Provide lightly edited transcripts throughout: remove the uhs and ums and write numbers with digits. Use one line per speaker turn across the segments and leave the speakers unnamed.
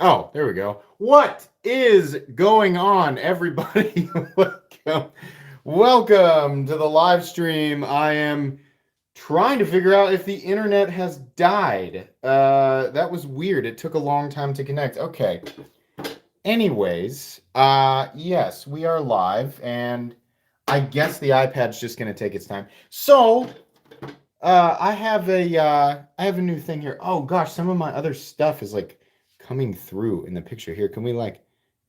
Oh, there we go. What is going on, everybody? Welcome to the live stream. I am trying to figure out if the internet has died. That was weird. It took a long time to connect. Okay. Anyways, yes, we are live, and I guess the iPad's just going to take its time. So, I have a new thing here. Oh gosh, some of my other stuff is like coming through in the picture here. Can we like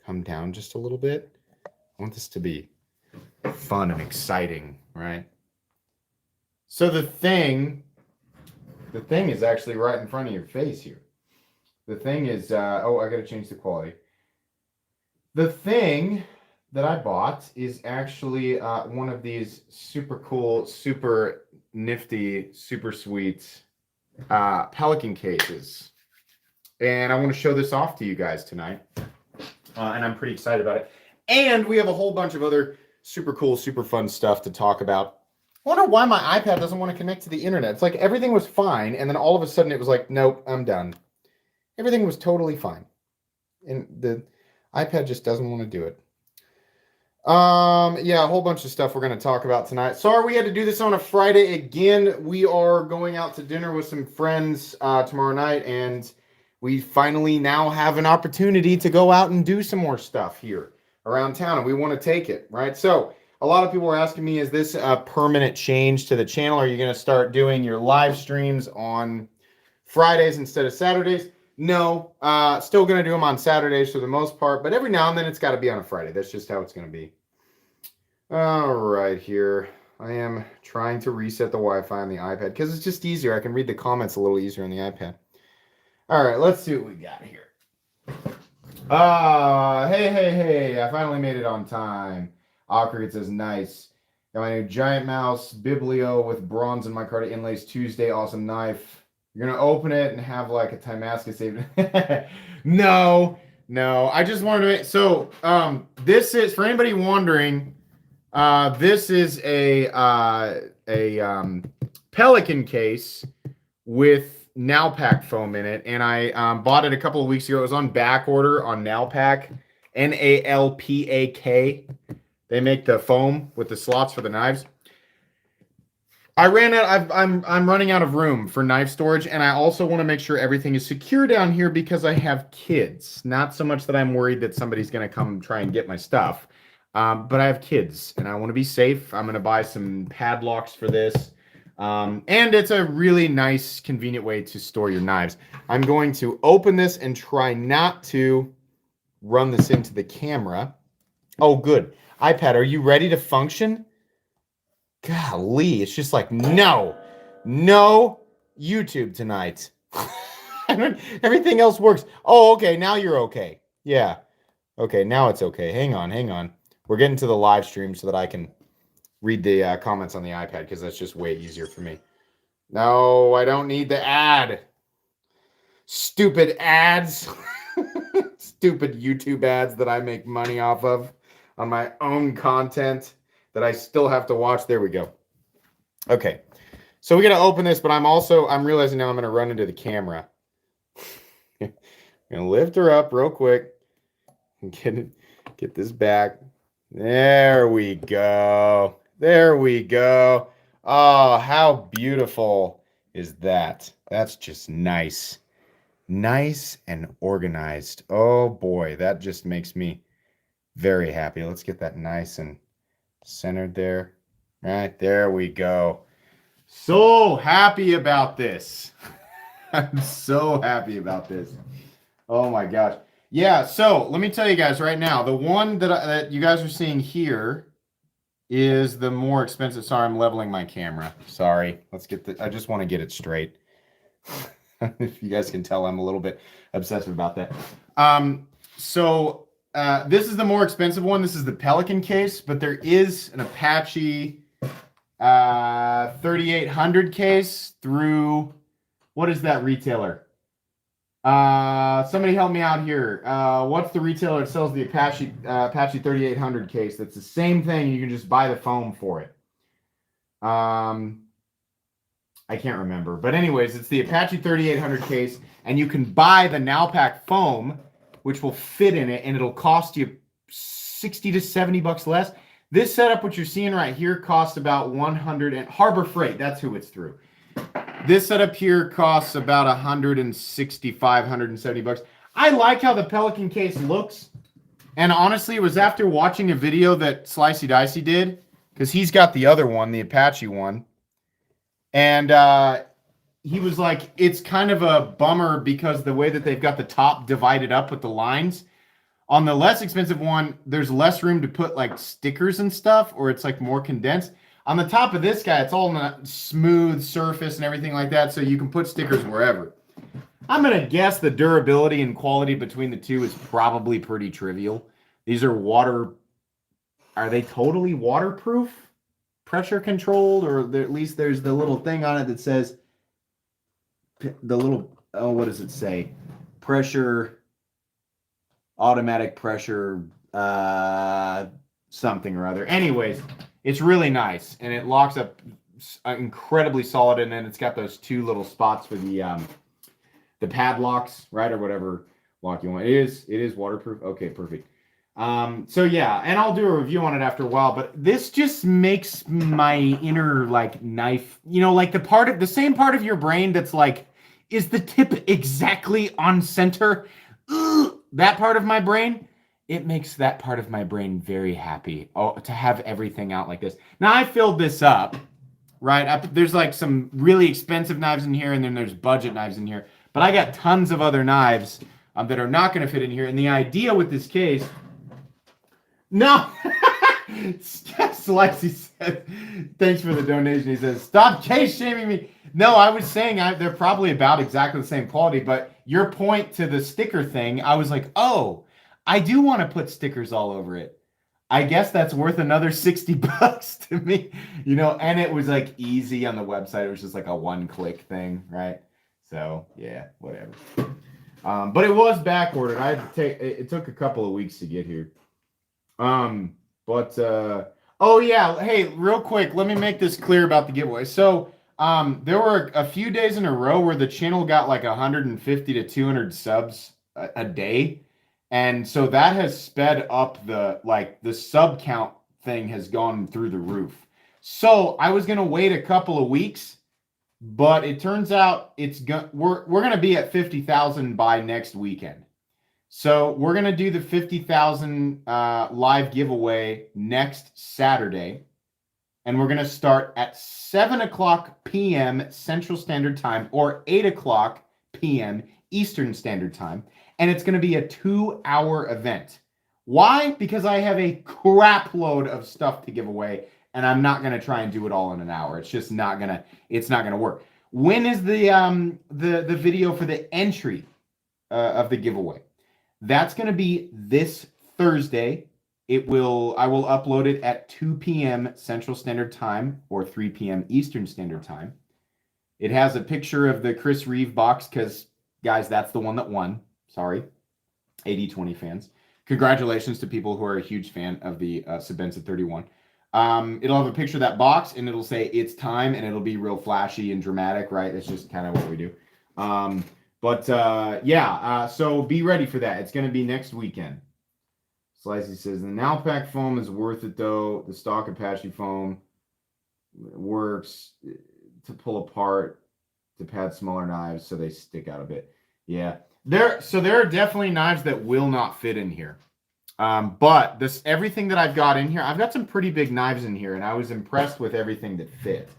come down just a little bit? I want this to be fun and exciting, right? So the thing is actually right in front of your face here. The thing is, oh, I got to change the quality. The thing that I bought is actually one of these super cool, super nifty, super sweet Pelican cases. And I want to show this off to you guys tonight. And I'm pretty excited about it. And we have a whole bunch of other super cool, super fun stuff to talk about. I wonder why my iPad doesn't want to connect to the internet. It's like everything was fine, and then all of a sudden it was like, nope, I'm done. Everything was totally fine. And the iPad just doesn't want to do it. Yeah, a whole bunch of stuff we're going to talk about tonight. Sorry we had to do this on a Friday again. We are going out to dinner with some friends tomorrow night, and we finally now have an opportunity to go out and do some more stuff here around town, and we want to take it, right? So a lot of people are asking me, is this a permanent change to the channel? Are you going to start doing your live streams on Fridays instead of Saturdays? No, still going to do them on Saturdays for the most part, but every now and then it's got to be on a Friday. That's just how it's going to be. All right, here. I am trying to reset the Wi-Fi on the iPad because it's just easier. I can read the comments a little easier on the iPad. All right, let's see what we got here. Hey, I finally made it on time. Cricket says, nice. Got my new giant mouse, Biblio with bronze in my card inlays Tuesday. Awesome knife. You're going to open it and have like a Timascus saved. No. I just wanted to make, so this is, for anybody wondering, this is a Pelican case with Nalpac foam in it, and I bought it a couple of weeks ago. It was on back order on Nalpac, Nalpak. They make the foam with the slots for the knives. I ran out. I'm running out of room for knife storage, and I also want to make sure everything is secure down here because I have kids. Not so much that I'm worried that somebody's going to come try and get my stuff, but I have kids, and I want to be safe. I'm going to buy some padlocks for this, and it's a really nice, convenient way to store your knives. I'm going to open this and try not to run this into the camera. Oh, good. iPad, are you ready to function? Golly, it's just like, no YouTube tonight. Everything else works. Oh, okay, now you're okay. Yeah. Okay, now it's okay. Hang on. We're getting to the live stream so that I can read the comments on the iPad because that's just way easier for me. No, I don't need the ad. Stupid ads. Stupid YouTube ads that I make money off of on my own content that I still have to watch. There we go. Okay. So we're going to open this, but I'm realizing now I'm going to run into the camera. I'm going to lift her up real quick and get this back. There we go. Oh, how beautiful is that? That's just nice. Nice and organized. Oh boy, that just makes me very happy. Let's get that nice and centered there. Right, there we go. So happy about this. I'm so happy about this. Oh my gosh. Yeah, so let me tell you guys right now, the one that you guys are seeing here is the more expensive. Sorry, I'm leveling my camera. Sorry. I just want to get it straight. If you guys can tell, I'm a little bit obsessive about that. This is the more expensive one. This is the Pelican case, but there is an Apache 3800 case through, what is that retailer? Somebody help me out here. What's the retailer that sells the Apache 3800 case? That's the same thing. You can just buy the foam for it. I can't remember. But anyways, it's the Apache 3800 case, and you can buy the Nalpac foam which will fit in it, and it'll cost you 60 to 70 bucks less. This setup, what you're seeing right here, costs about 100, and Harbor Freight, that's who it's through. This setup here costs about 165, 170 bucks. I like how the Pelican case looks. And honestly, it was after watching a video that Slicey Dicey did, because he's got the other one, the Apache one. And he was like, it's kind of a bummer because the way that they've got the top divided up with the lines. On the less expensive one, there's less room to put like stickers and stuff, or it's like more condensed. On the top of this guy, it's all in a smooth surface and everything like that, so you can put stickers wherever. I'm going to guess the durability and quality between the two is probably pretty trivial. These are are they totally waterproof? Pressure controlled? Or at least there's the little thing on it that says, what does it say? Automatic pressure, something or other. Anyways, it's really nice, and it locks up incredibly solid, and then it's got those two little spots for the padlocks, right, or whatever lock you want. It is waterproof. Okay, perfect. So yeah, and I'll do a review on it after a while, but this just makes my inner like knife, like the same part of your brain that's like, is the tip exactly on center? Ugh, that part of my brain, it makes that part of my brain very happy to have everything out like this. Now I filled this up, right? There's like some really expensive knives in here, and then there's budget knives in here. But I got tons of other knives that are not going to fit in here. And the idea with this case... No! Slicey said, thanks for the donation. He says, stop case shaming me. No, I was saying they're probably about exactly the same quality. But your point to the sticker thing, I was like, oh, I do want to put stickers all over it. I guess that's worth another 60 bucks to me. And it was like easy on the website. It was just like a one-click thing, right? So yeah, whatever. But it was back ordered. It took a couple of weeks to get here. Oh yeah, hey, real quick, let me make this clear about the giveaway. So there were a few days in a row where the channel got like 150 to 200 subs a day, and so that has sped up the sub count thing has gone through the roof. So I was gonna wait a couple of weeks. But it turns out we're going to be at 50,000 by next weekend. So we're going to do the 50,000 live giveaway next Saturday. And we're going to start at 7 o'clock p.m. Central Standard Time or 8 o'clock p.m. Eastern Standard Time. And it's going to be a 2-hour event. Why? Because I have a crap load of stuff to give away. And I'm not going to try and do it all in an hour. It's just not going to work. When is the video for the entry of the giveaway? That's going to be this Thursday. I will upload it at 2 p.m. Central Standard Time or 3 p.m. Eastern Standard Time. It has a picture of the Chris Reeve box because, guys, that's the one that won. Sorry, AD20 fans. Congratulations to people who are a huge fan of the Sebenza 31. It'll have a picture of that box, and it'll say it's time, and it'll be real flashy and dramatic, right? That's just kind of what we do. So be ready for that. It's going to be next weekend. Slicey says, the Nalpac foam is worth it, though. The stock Apache foam works to pull apart to pad smaller knives so they stick out a bit. Yeah. There are definitely knives that will not fit in here. But everything that I've got in here, I've got some pretty big knives in here, and I was impressed with everything that fit.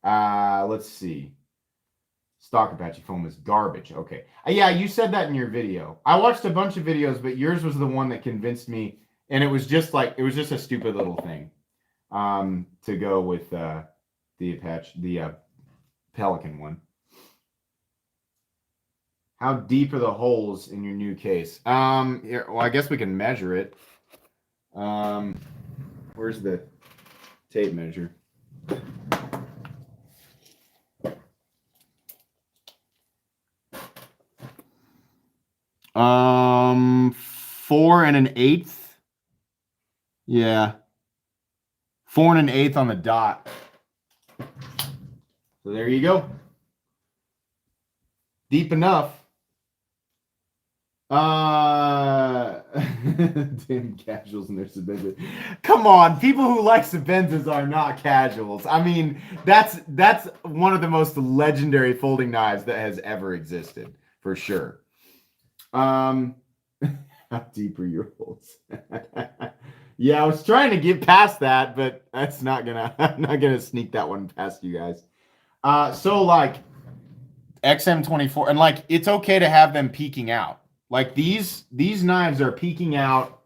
Let's see. Stock Apache foam is garbage. Okay. Yeah, you said that in your video. I watched a bunch of videos, but yours was the one that convinced me, and it was just a stupid little thing to go with the Pelican one. How deep are the holes in your new case? Well, I guess we can measure it. Where's the tape measure? 4 1/8. Yeah. 4 1/8 on the dot. So there you go. Deep enough. Damn casuals and their Sabenzas. Come on, people who like Sabenzas are not casuals. I mean, that's one of the most legendary folding knives that has ever existed, for sure. How deep are your holes? Yeah, I was trying to get past that, but that's not gonna. I'm not gonna sneak that one past you guys. So like XM24, and like it's okay to have them peeking out. Like these knives are peeking out.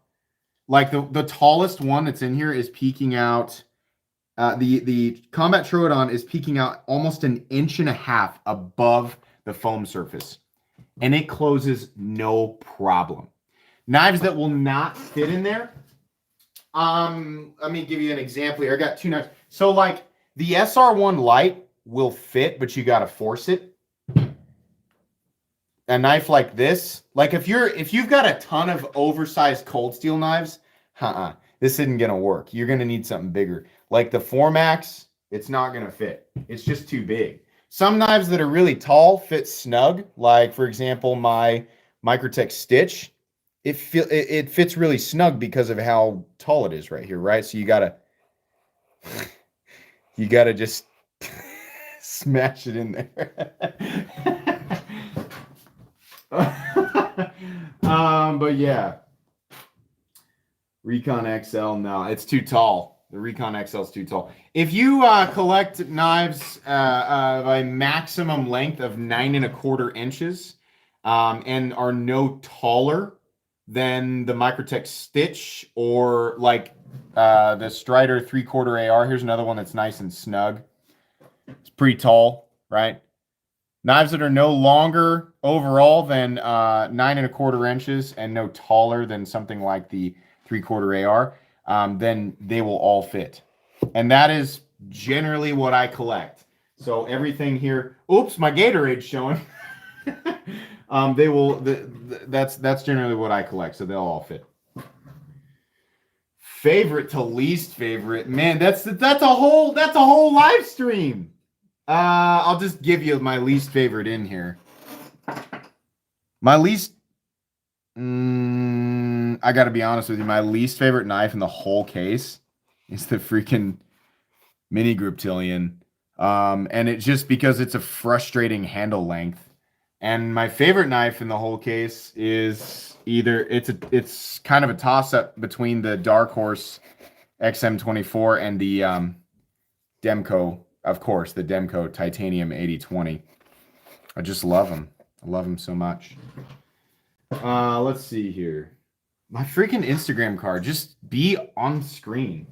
Like the tallest one that's in here is peeking out. The Combat Troodon is peeking out almost 1.5 inches above the foam surface, and it closes no problem. Knives that will not fit in there. Let me give you an example here. I got 2 knives. So like the SR1 Lite will fit, but you got to force it. A knife like this, like if you've got a ton of oversized cold steel knives, this isn't gonna work. You're gonna need something bigger. Like the Formax, it's not gonna fit. It's just too big. Some knives that are really tall fit snug. Like for example, my Microtech Stitch, it fits really snug because of how tall it is right here, right? So you gotta just smash it in there. But yeah, Recon XL, no, it's too tall. The Recon XL is too tall. If you collect knives of a maximum length of 9.25 inches and are no taller than the Microtech Stitch or like the Strider 3/4 AR, here's another one that's nice and snug. It's pretty tall, right? Knives that are no longer overall than 9.25 inches and no taller than something like the 3/4 AR, then they will all fit. And that is generally what I collect. So everything here, oops, my Gatorade's showing. They will. That's generally what I collect. So they'll all fit. Favorite to least favorite, man. That's a whole live stream. I'll just give you my least favorite in here. My least, I gotta be honest with you, my least favorite knife in the whole case is the freaking Mini Griptilian. And it's just because it's a frustrating handle length. And my favorite knife in the whole case is either it's kind of a toss-up between the Dark Horse XM24 and the Demco, of course, the Demco Titanium AD20. I just love them. I love them so much. Let's see here. My freaking Instagram card, just be on screen.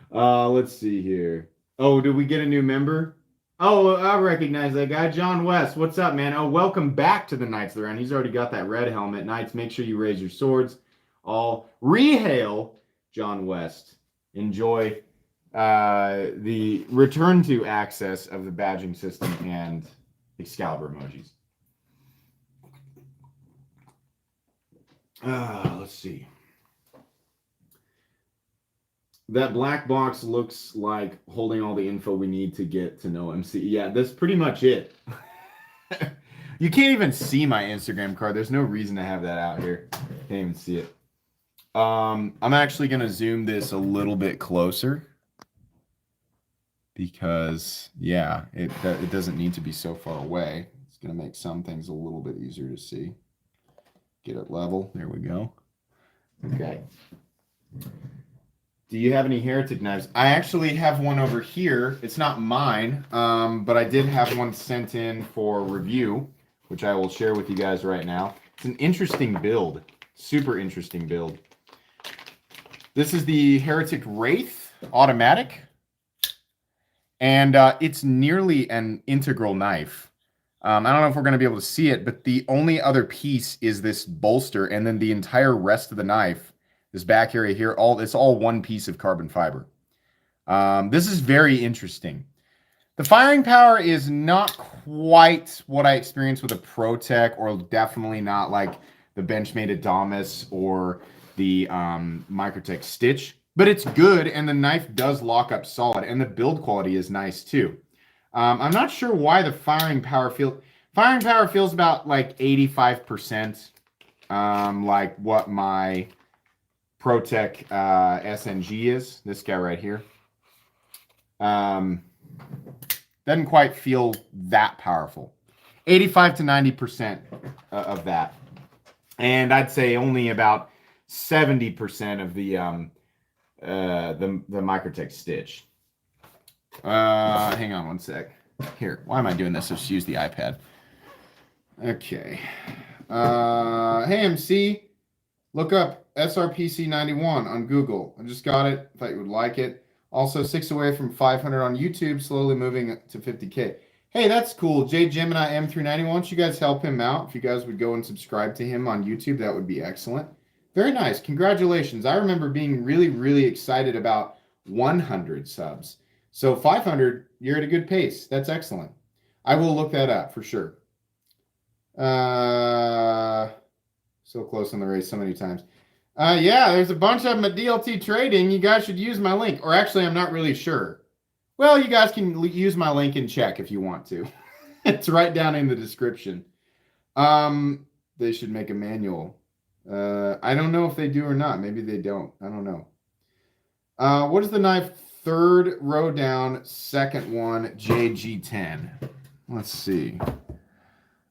Let's see here. Oh, did we get a new member? Oh, I recognize that guy, John West. What's up, man? Oh, welcome back to the Knights of the Round. He's already got that red helmet. Knights, make sure you raise your swords. All rehail John West. Enjoy the return to access of the badging system and Excalibur emojis. Let's see. That black box looks like holding all the info we need to get to know MC. Yeah, that's pretty much it. You can't even see my Instagram card. There's no reason to have that out here. Can't even see it. I'm actually going to zoom this a little bit closer because, yeah, it doesn't need to be so far away. It's going to make some things a little bit easier to see. Get it level. There we go. Okay. Do you have any Heretic knives? I actually have one over here. It's not mine, but I did have one sent in for review, which I will share with you guys right now. It's an interesting build. Super interesting build. This is the Heretic Wraith automatic, and it's nearly an integral knife. I don't know if we're going to be able to see it, but the only other piece is this bolster, and then the entire rest of the knife, this back area here, it's all one piece of carbon fiber. This is very interesting. The firing power is not quite what I experienced with a ProTech, or definitely not like the Benchmade Adamas or the Microtech Stitch, but it's good, and the knife does lock up solid, and the build quality is nice too. I'm not sure why the firing power Firing power feels about like 85%, like what my ProTech SNG is. This guy right here. Doesn't quite feel that powerful. 85 to 90% of that. And I'd say only about 70% of the Microtech Stitch. Hang on one sec. Here, why am I doing this? Let's use the iPad. Okay. Hey MC, look up SRPC 91 on Google. I just got it. Thought you would like it. Also 6 away from 500 on YouTube, slowly moving to 50K. Hey, that's cool. J Gemini M390. Why don't you guys help him out? If you guys would go and subscribe to him on YouTube, that would be excellent. Very nice. Congratulations. I remember being really, really excited about 100 subs. So 500, you're at a good pace. That's excellent. I will look that up for sure. So close on the race so many times. Yeah, there's a bunch of them at DLT Trading. You guys should use my link. Or actually, I'm not really sure. Well, you guys can use my link and check if you want to. It's right down in the description. They should make a manual. I don't know if they do or not. Maybe they don't. I don't know. What is the knife? Third row down, second one, JG10. Let's see.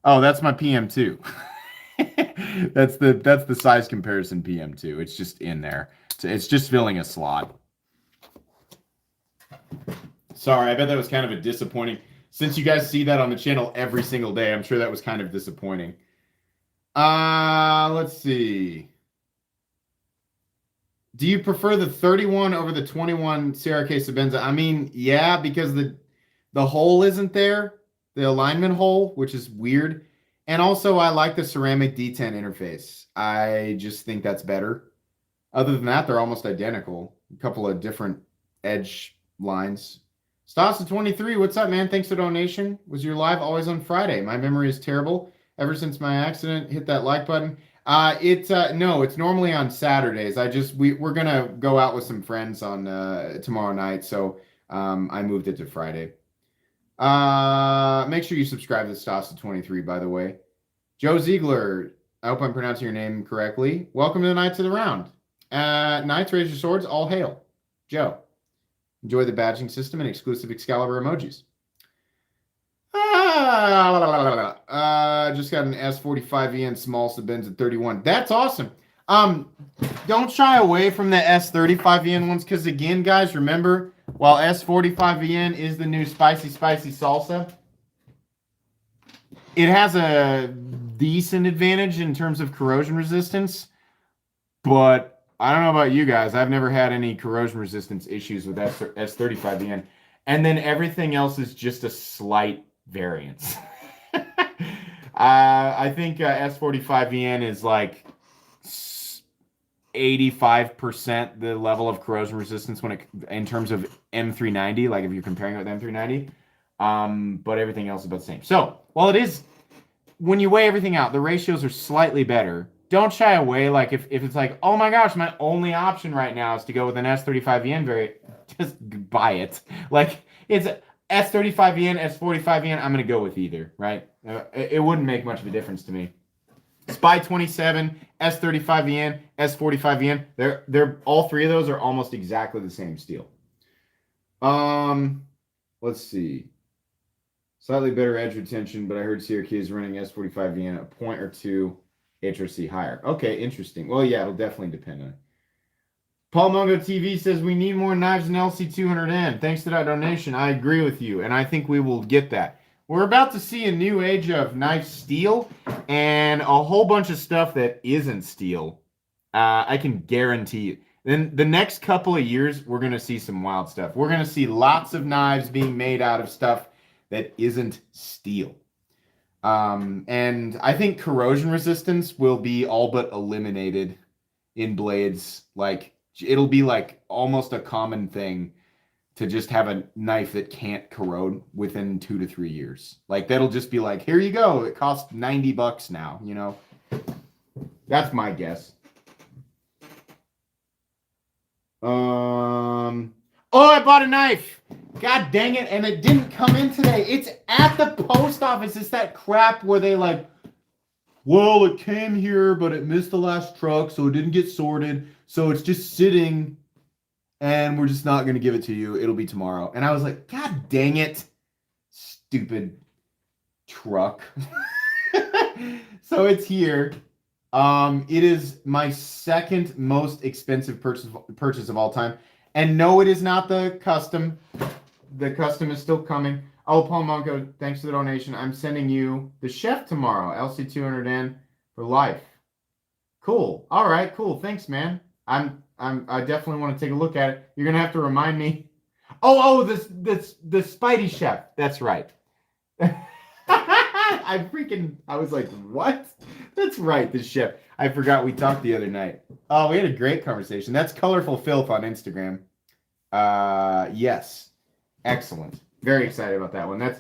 Oh, that's my PM2. That's the size comparison PM2. It's just in there. It's just filling a slot. Sorry, I bet that was kind of a disappointing. Since you guys see that on the channel every single day, I'm sure that was kind of disappointing. Let's see. Do you prefer the 31 over the 21 CRK Sabenza? I mean, yeah, because the hole isn't there, the alignment hole, which is weird. And also, I like the ceramic D10 interface. I just think that's better. Other than that, they're almost identical. A couple of different edge lines. Stasa23, what's up, man? Thanks for the donation. Was your live always on Friday? My memory is terrible. Ever since my accident, hit that like button. No, it's normally on Saturdays. We're gonna go out with some friends on tomorrow night, so I moved it to Friday. Make sure you subscribe to Stasa23, by the way. Joe Ziegler, I hope I'm pronouncing your name correctly. Welcome to the Knights of the Round. Knights, raise your swords, all hail. Joe, enjoy the badging system and exclusive Excalibur emojis. Just got an S45EN small Sabenza 31. That's awesome. Don't shy away from the S35EN ones, because again, guys, remember, while S45EN is the new spicy salsa, it has a decent advantage in terms of corrosion resistance, but I don't know about you guys. I've never had any corrosion resistance issues with S35EN. And then everything else is just a slight variance. I think S45EN is like 85% the level of corrosion resistance in terms of M390, like if you're comparing it with M390. But everything else is about the same. So, while it is, when you weigh everything out, the ratios are slightly better. Don't shy away. Like if it's like, oh my gosh, my only option right now is to go with an S35EN variant, just buy it. Like it's S35EN, S45EN, I'm going to go with either, right? It wouldn't make much of a difference to me. Spy 27, S35EN, S45EN, they're all three of those are almost exactly the same steel. Let's see. Slightly better edge retention, but I heard CRK is running S45EN a point or two HRC higher. Okay, interesting. Well, yeah, it'll definitely depend on it. Paul Mongo TV says we need more knives in LC200N. Thanks to that donation. I agree with you, and I think we will get that. We're about to see a new age of knife steel and a whole bunch of stuff that isn't steel. I can guarantee you. Then the next couple of years, we're going to see some wild stuff. We're going to see lots of knives being made out of stuff that isn't steel. And I think corrosion resistance will be all but eliminated in blades. Like, it'll be like almost a common thing to just have a knife that can't corrode within 2 to 3 years. Like, that'll just be like, here you go. It costs $90 now, you know? That's my guess. Oh, I bought a knife. God dang it. And it didn't come in today. It's at the post office. It's that crap where they like, well, it came here, but it missed the last truck, so it didn't get sorted. So it's just sitting, and we're just not going to give it to you. It'll be tomorrow. And I was like, God dang it. Stupid truck. So it's here. It is my second most expensive purchase of all time. And no, it is not the custom. The custom is still coming. Oh, Paul Monco, thanks for the donation. I'm sending you the Chef tomorrow, LC200N for life. Cool. All right, cool. Thanks, man. I definitely want to take a look at it. You're gonna have to remind me. The Spidey Chef. That's right. I was like, what? That's right, the Chef. I forgot we talked the other night. Oh, we had a great conversation. That's Colorful Filth on Instagram. Yes. Excellent. Very excited about that one.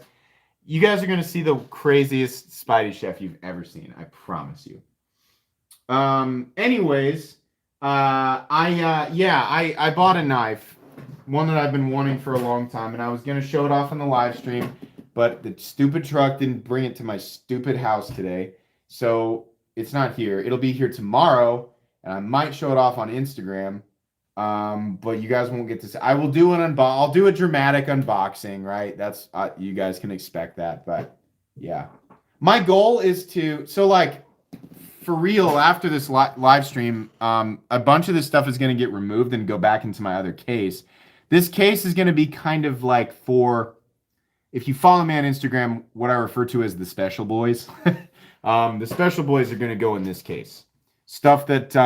You guys are going to see the craziest Spidey Chef you've ever seen. I promise you. Anyways, I bought a knife, one that I've been wanting for a long time, and I was going to show it off on the live stream, but the stupid truck didn't bring it to my stupid house today, so it's not here. It'll be here tomorrow, and I might show it off on Instagram, but you guys won't get to see. I will do I'll do a dramatic unboxing, right? That's you guys can expect that, but yeah. My goal is to, for real, after this live stream, a bunch of this stuff is going to get removed and go back into my other case. This case is going to be kind of like for, if you follow me on Instagram, what I refer to as the special boys. The special boys are going to go in this case. Stuff that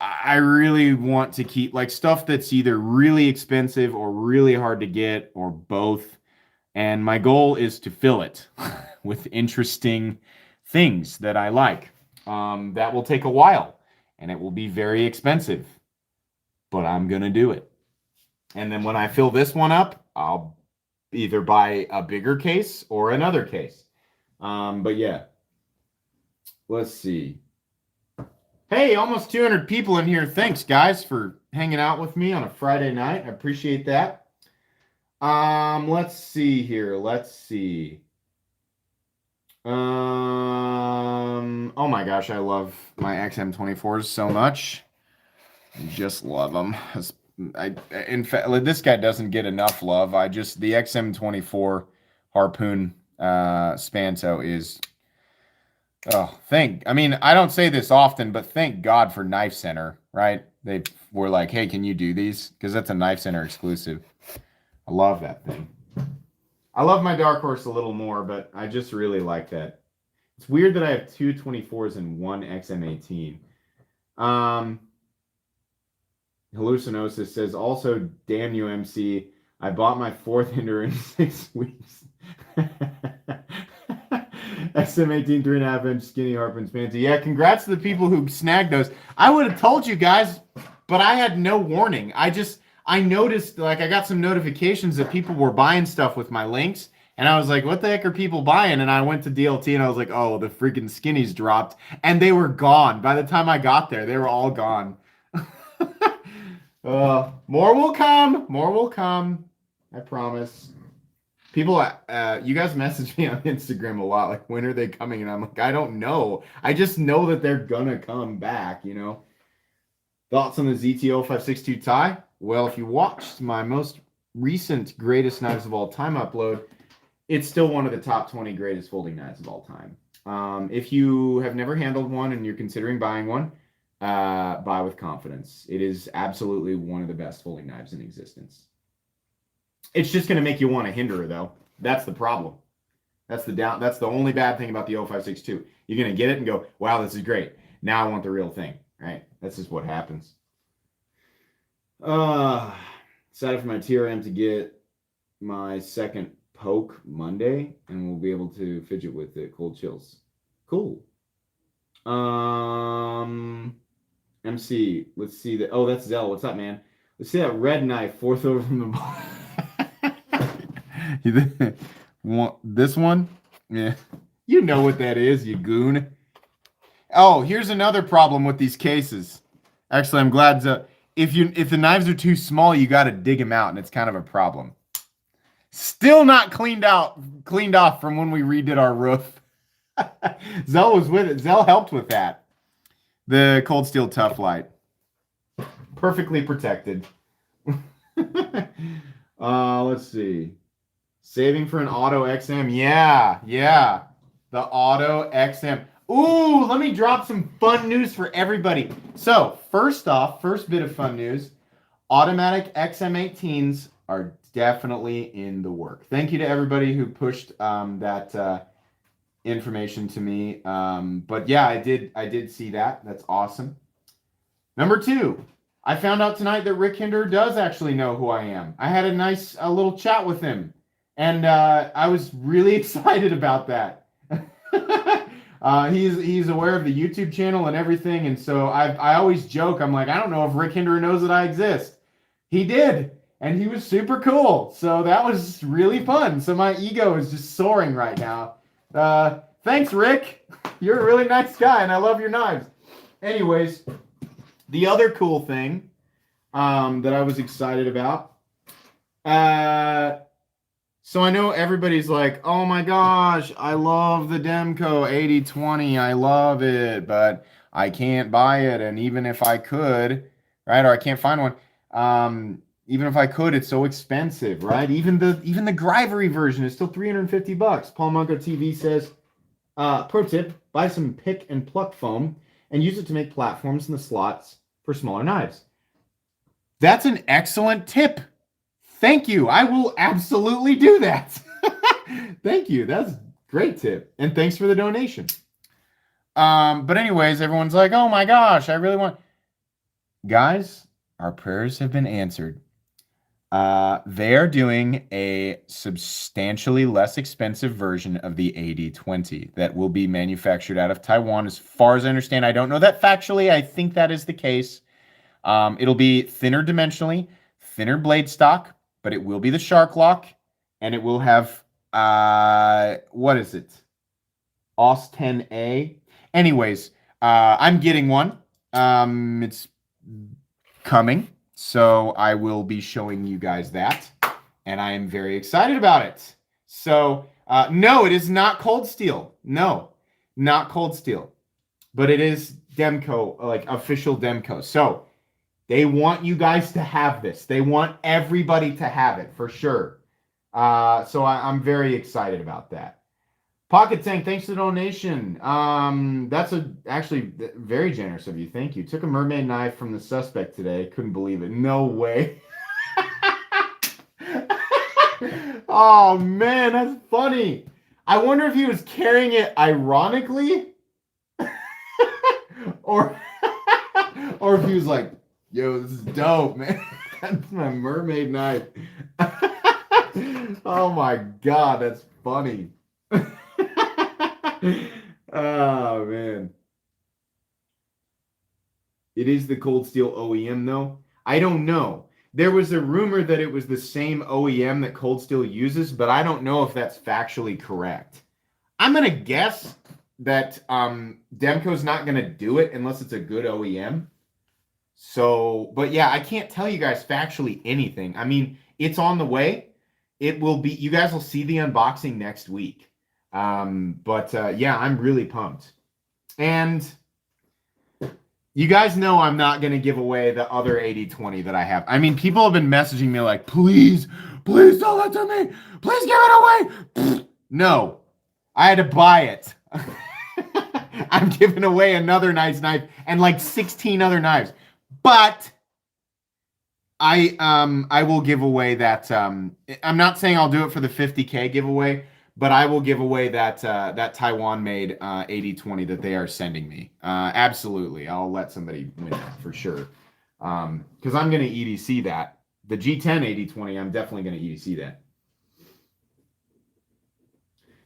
I really want to keep, like stuff that's either really expensive or really hard to get or both. And my goal is to fill it with interesting things that I like. That will take a while and it will be very expensive, but I'm going to do it. And then when I fill this one up, I'll either buy a bigger case or another case. But yeah, let's see. Hey, almost 200 people in here. Thanks, guys, for hanging out with me on a Friday night. I appreciate that. Let's see here. Let's see. Oh my gosh, I love my XM24s so much. I just love them. In fact, this guy doesn't get enough love. The XM24 Harpoon Spanto is, I mean, I don't say this often, but thank God for Knife Center, right? They were like, hey, can you do these? Because that's a Knife Center exclusive. I love that thing. I love my Dark Horse a little more, but I just really like that. It's weird that I have two 24s and one XM18. Hallucinosis says, also, damn you, MC. I bought my fourth hinder in 6 weeks. XM18 3.5 inch skinny Harpoon Spanty. Yeah, congrats to the people who snagged those. I would have told you guys, but I had no warning. I noticed, I got some notifications that people were buying stuff with my links, and I was like, what the heck are people buying? And I went to DLT, and I was like, oh, the freaking skinnies dropped, and they were gone. By the time I got there, they were all gone. More will come. More will come. I promise. People, you guys message me on Instagram a lot, like, when are they coming? And I'm like, I don't know. I just know that they're gonna come back, you know? Thoughts on the ZTO 562 tie? Well, if you watched my most recent Greatest Knives of All Time upload, it's still one of the top 20 greatest folding knives of all time. If you have never handled one and you're considering buying one, buy with confidence. It is absolutely one of the best folding knives in existence. It's just going to make you want a hinderer, though. That's the problem. That's the only bad thing about the 0562. You're going to get it and go, wow, this is great. Now I want the real thing, right? That's just what happens. Excited for my TRM to get my second poke Monday, and we'll be able to fidget with it. Cold chills. Cool. MC, let's see that. Oh, that's Zell. What's up, man? Let's see that red knife, fourth over from the bottom. This one? Yeah. You know what that is, you goon. Oh, here's another problem with these cases. Actually, I'm glad if the knives are too small, you got to dig them out, and it's kind of a problem. Still not cleaned off from when we redid our roof. Zell was with it. Zell helped with that. The Cold Steel Tough Light. Perfectly protected. Let's see. Saving for an Auto XM. Yeah. The Auto XM. Ooh, let me drop some fun news for everybody. So, first bit of fun news. Automatic XM18s are definitely in the work. Thank you to everybody who pushed that information to me. But yeah, I did see that. That's awesome. Number 2, I found out tonight that Rick Hinder does actually know who I am. I had a little chat with him, and I was really excited about that. He's aware of the YouTube channel and everything, and so I always joke, I'm like, I don't know if Rick Hinder knows that I exist. He did, and he was super cool, so that was really fun. So my ego is just soaring right now. Thanks, Rick. You're a really nice guy, and I love your knives. Anyways, the other cool thing that I was excited about, so I know everybody's like, oh my gosh, I love the Demco AD20. I love it, but I can't buy it. And even if I could, right, or I can't find one, even if I could, it's so expensive, right? Even the Grivery version is still $350. Paul Munko TV says, pro tip, buy some pick and pluck foam and use it to make platforms in the slots for smaller knives. That's an excellent tip. Thank you. I will absolutely do that. Thank you. That's a great tip. And thanks for the donation. But anyways, everyone's like, oh my gosh, I really want... Guys, our prayers have been answered. They are doing a substantially less expensive version of the AD20 that will be manufactured out of Taiwan. As far as I understand, I don't know that factually. I think that is the case. It'll be thinner dimensionally, thinner blade stock, but it will be the Shark Lock, and it will have, what is it? OS 10A. Anyways, I'm getting one. It's coming, so I will be showing you guys that, and I am very excited about it. So, no, it is not Cold Steel. No, not Cold Steel, but it is Demco, like official Demco. So, they want you guys to have this. They want everybody to have it, for sure. So I'm very excited about that. Pocket Tank, thanks for the donation. That's actually very generous of you. Thank you. Took a mermaid knife from the suspect today. Couldn't believe it. No way. Oh, man, that's funny. I wonder if he was carrying it ironically or if he was like, yo, this is dope, man. That's my mermaid knife. Oh my God, that's funny. Oh, man. It is the Cold Steel OEM, though? I don't know. There was a rumor that it was the same OEM that Cold Steel uses, but I don't know if that's factually correct. I'm going to guess that Demco's not going to do it unless it's a good OEM. So, but yeah, I can't tell you guys factually anything. I mean, it's on the way. It will be, you guys will see the unboxing next week. Yeah, I'm really pumped. And you guys know I'm not going to give away the other AD20 that I have. I mean, people have been messaging me like, please sell that to me. Please give it away. No, I had to buy it. I'm giving away another nice knife and like 16 other knives. But I will give away that. I'm not saying I'll do it for the 50K giveaway, but I will give away that Taiwan-made AD20 that they are sending me. Absolutely, I'll let somebody win that for sure. Because I'm going to EDC that. The G10 AD20, I'm definitely going to EDC that.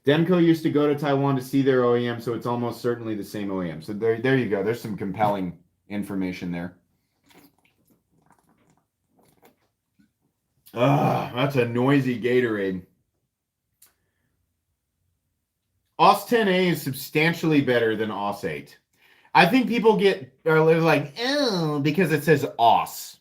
Demco used to go to Taiwan to see their OEM, so it's almost certainly the same OEM. So there you go. There's some compelling information there. That's a noisy Gatorade. OS 10A is substantially better than OS 8. I think people are like, oh, because it says OS.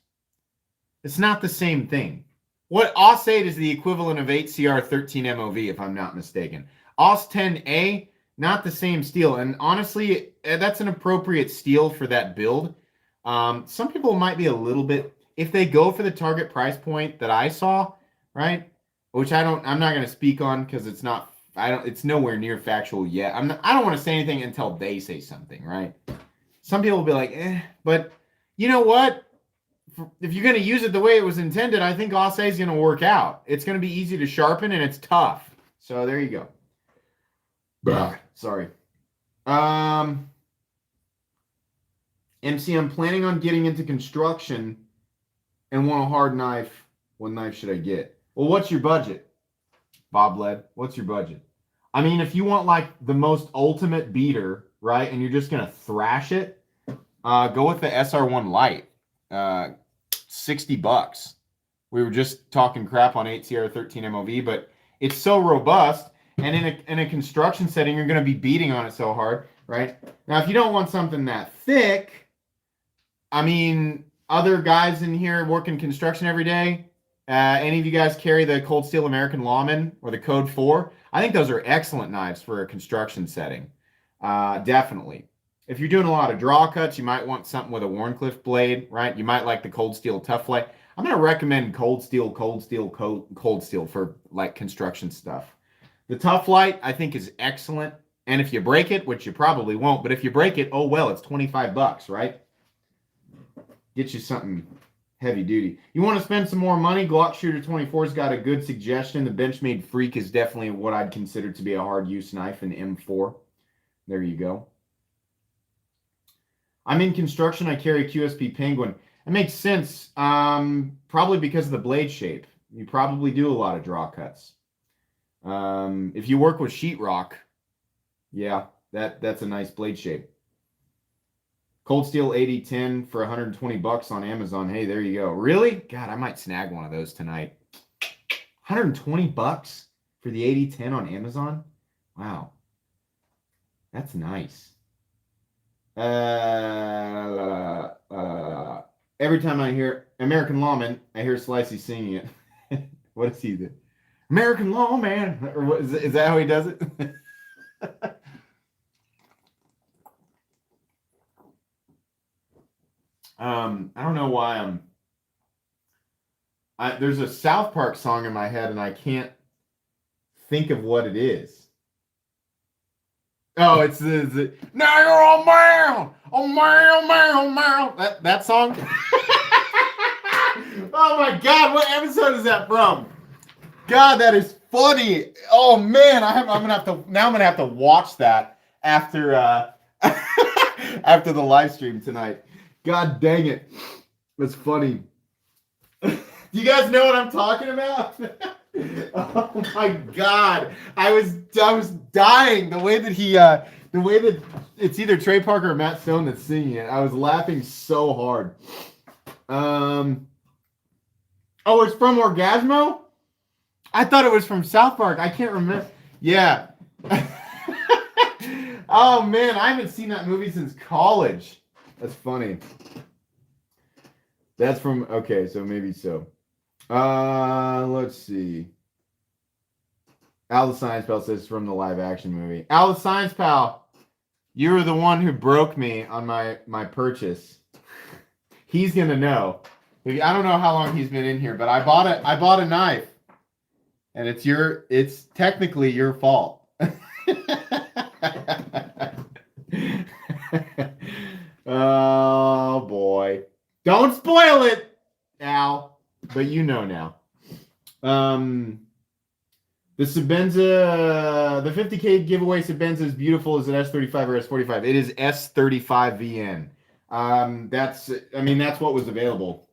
It's not the same thing. What OS 8 is the equivalent of 8CR13 MOV, if I'm not mistaken. OS 10A, not the same steel. And honestly, that's an appropriate steel for that build. Some people might be a little bit, if they go for the target price point that I saw, right? Which I'm not going to speak on because it's nowhere near factual yet. I don't want to say anything until they say something, right? Some people will be like, but you know what? If you're going to use it the way it was intended, I think OS 8 is going to work out. It's going to be easy to sharpen and it's tough. So there you go. Sorry. MC, I'm planning on getting into construction and want a hard knife. What knife should I get? Well, what's your budget? Bob Led, what's your budget? I mean, if you want like the most ultimate beater, right, and you're just going to thrash it, go with the SR1 Lite. $60. We were just talking crap on 8CR13 MOV, but it's so robust, and in a construction setting, you're going to be beating on it so hard, right? Now, if you don't want something that thick, I mean, other guys in here working construction every day, any of you guys carry the Cold Steel American Lawman or the Code 4? I think those are excellent knives for a construction setting. Definitely. If you're doing a lot of draw cuts, you might want something with a Wharncliffe blade, right? You might like the Cold Steel Tough Light. I'm going to recommend Cold Steel for like construction stuff. The Tough Light, I think, is excellent. And if you break it, which you probably won't, but if you break it, oh well, it's $25, right? Get you something heavy duty. You want to spend some more money? Glock Shooter 24's got a good suggestion. The Benchmade Freak is definitely what I'd consider to be a hard use knife in M4. There you go. I'm in construction. I carry QSP Penguin. It makes sense, probably because of the blade shape. You probably do a lot of draw cuts. If you work with sheetrock, yeah, that's a nice blade shape. Cold Steel AD10 for $120 on Amazon. Hey, there you go. Really? God, I might snag one of those tonight. $120 for the AD10 on Amazon? Wow. That's nice. Every time I hear American Lawman, I hear Slicey singing it. What is he do? American Lawman, or what, is that how he does it? I don't know why there's a South Park song in my head and I can't think of what it is. Oh, it's the now you're a man, that song. Oh my God, what episode is that from? God, that is funny. Oh man, I'm gonna have to watch that after after the live stream tonight. God dang it, that's funny. Do you guys know what I'm talking about? Oh my God, I was dying the way that it's either Trey Parker or Matt Stone that's singing it. I was laughing so hard. Oh, it's from Orgasmo? I thought it was from South Park. I can't remember. Yeah. Oh man, I haven't seen that movie since college. That's funny. That's from, okay, so maybe so. Let's see. Al the Science Pal says from the live action movie. Al the Science Pal, you were the one who broke me on my purchase. He's gonna know. I don't know how long he's been in here, but I bought a knife, and it's technically your fault. Oh boy. Don't spoil it, Al. But you know now. The Sebenza, the 50K giveaway Sebenza is beautiful. Is it S35 or S45? It is S35VN. That's what was available.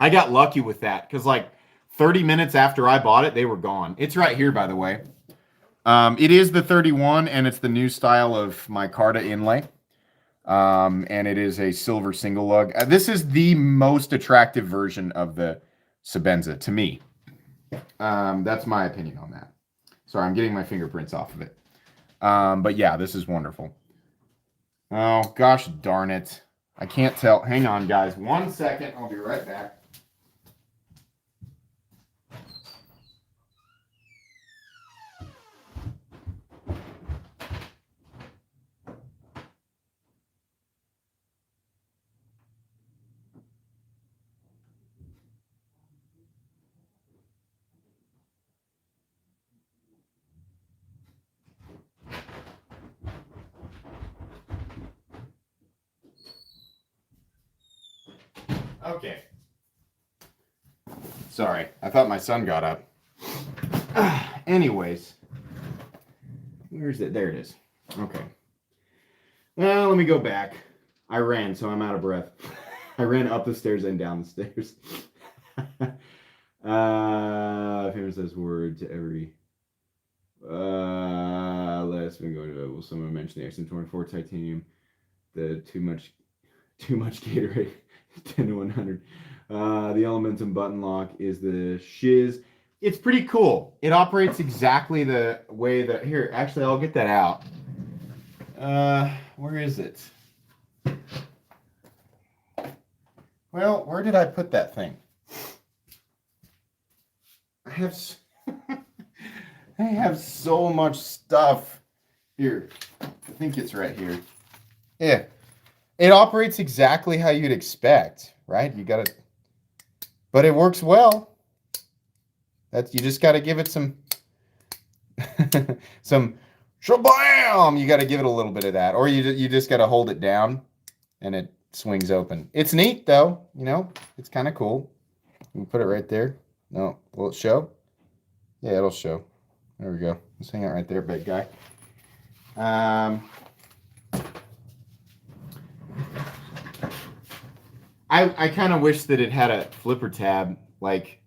I got lucky with that because like 30 minutes after I bought it, they were gone. It's right here, by the way. It is the 31, and it's the new style of micarta inlay. And it is a silver single lug. This is the most attractive version of the Sebenza to me. That's my opinion on that. Sorry, I'm getting my fingerprints off of it. But yeah, this is wonderful. Oh, gosh darn it. I can't tell. Hang on, guys. 1 second. I'll be right back. Okay. Sorry. I thought my son got up. Anyways. Where's it? There it is. Okay. Well, let me go back. I ran, so I'm out of breath. I ran up the stairs and down the stairs. Famous last word to every. Last been going to. Will someone mention the XM24 titanium? The too much Gatorade. 10 to 100. The Elementum button lock is the shiz. It's pretty cool. It operates exactly the way that. Here, actually, I'll get that out. Where is it? Well, where did I put that thing? I have so much stuff. Here, I think it's right here. Yeah, it operates exactly how you'd expect, right? You gotta, but it works well. You just gotta give it some, some shabam. You gotta give it a little bit of that, or you just gotta hold it down, and it swings open. It's neat though, you know. It's kind of cool. You can put it right there. No, will it show? Yeah, it'll show. There we go. Let's hang out right there, big guy. I kind of wish that it had a flipper tab, like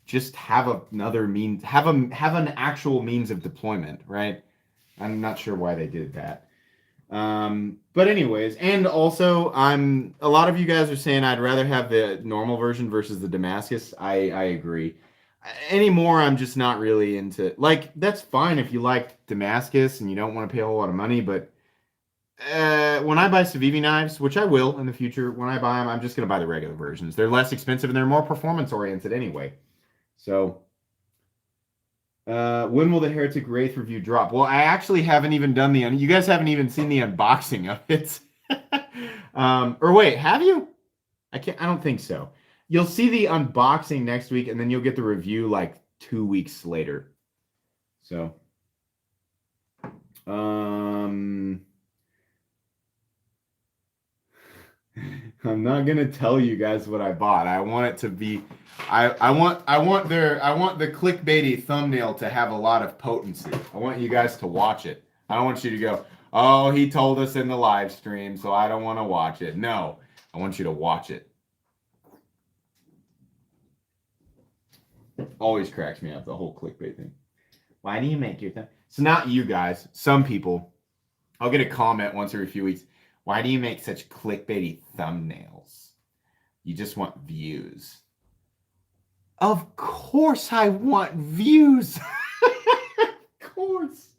just have another means, have an actual means of deployment, right? I'm not sure why they did that. But anyways, and also a lot of you guys are saying I'd rather have the normal version versus the Damascus. I agree. Anymore, I'm just not really into, like, that's fine if you like Damascus and you don't want to pay a whole lot of money, but when I buy Civivi knives, which I will in the future, when I buy them, I'm just going to buy the regular versions. They're less expensive and they're more performance oriented anyway. So, when will the Heretic Wraith review drop? Well, I actually haven't even done you guys haven't even seen the unboxing of it. Or wait, have you? I don't think so. You'll see the unboxing next week, and then you'll get the review like 2 weeks later. So, I'm not gonna tell you guys what I bought. I want it to be, I want the clickbaity thumbnail to have a lot of potency. I want you guys to watch it. I don't want you to go, oh, he told us in the live stream, so I don't want to watch it. No, I want you to watch it. Always cracks me up, the whole clickbait thing. Why do you make your thumb? So not you guys, some people. I'll get a comment once every few weeks. Why do you make such clickbaity thumbnails? You just want views. Of course I want views. Of course.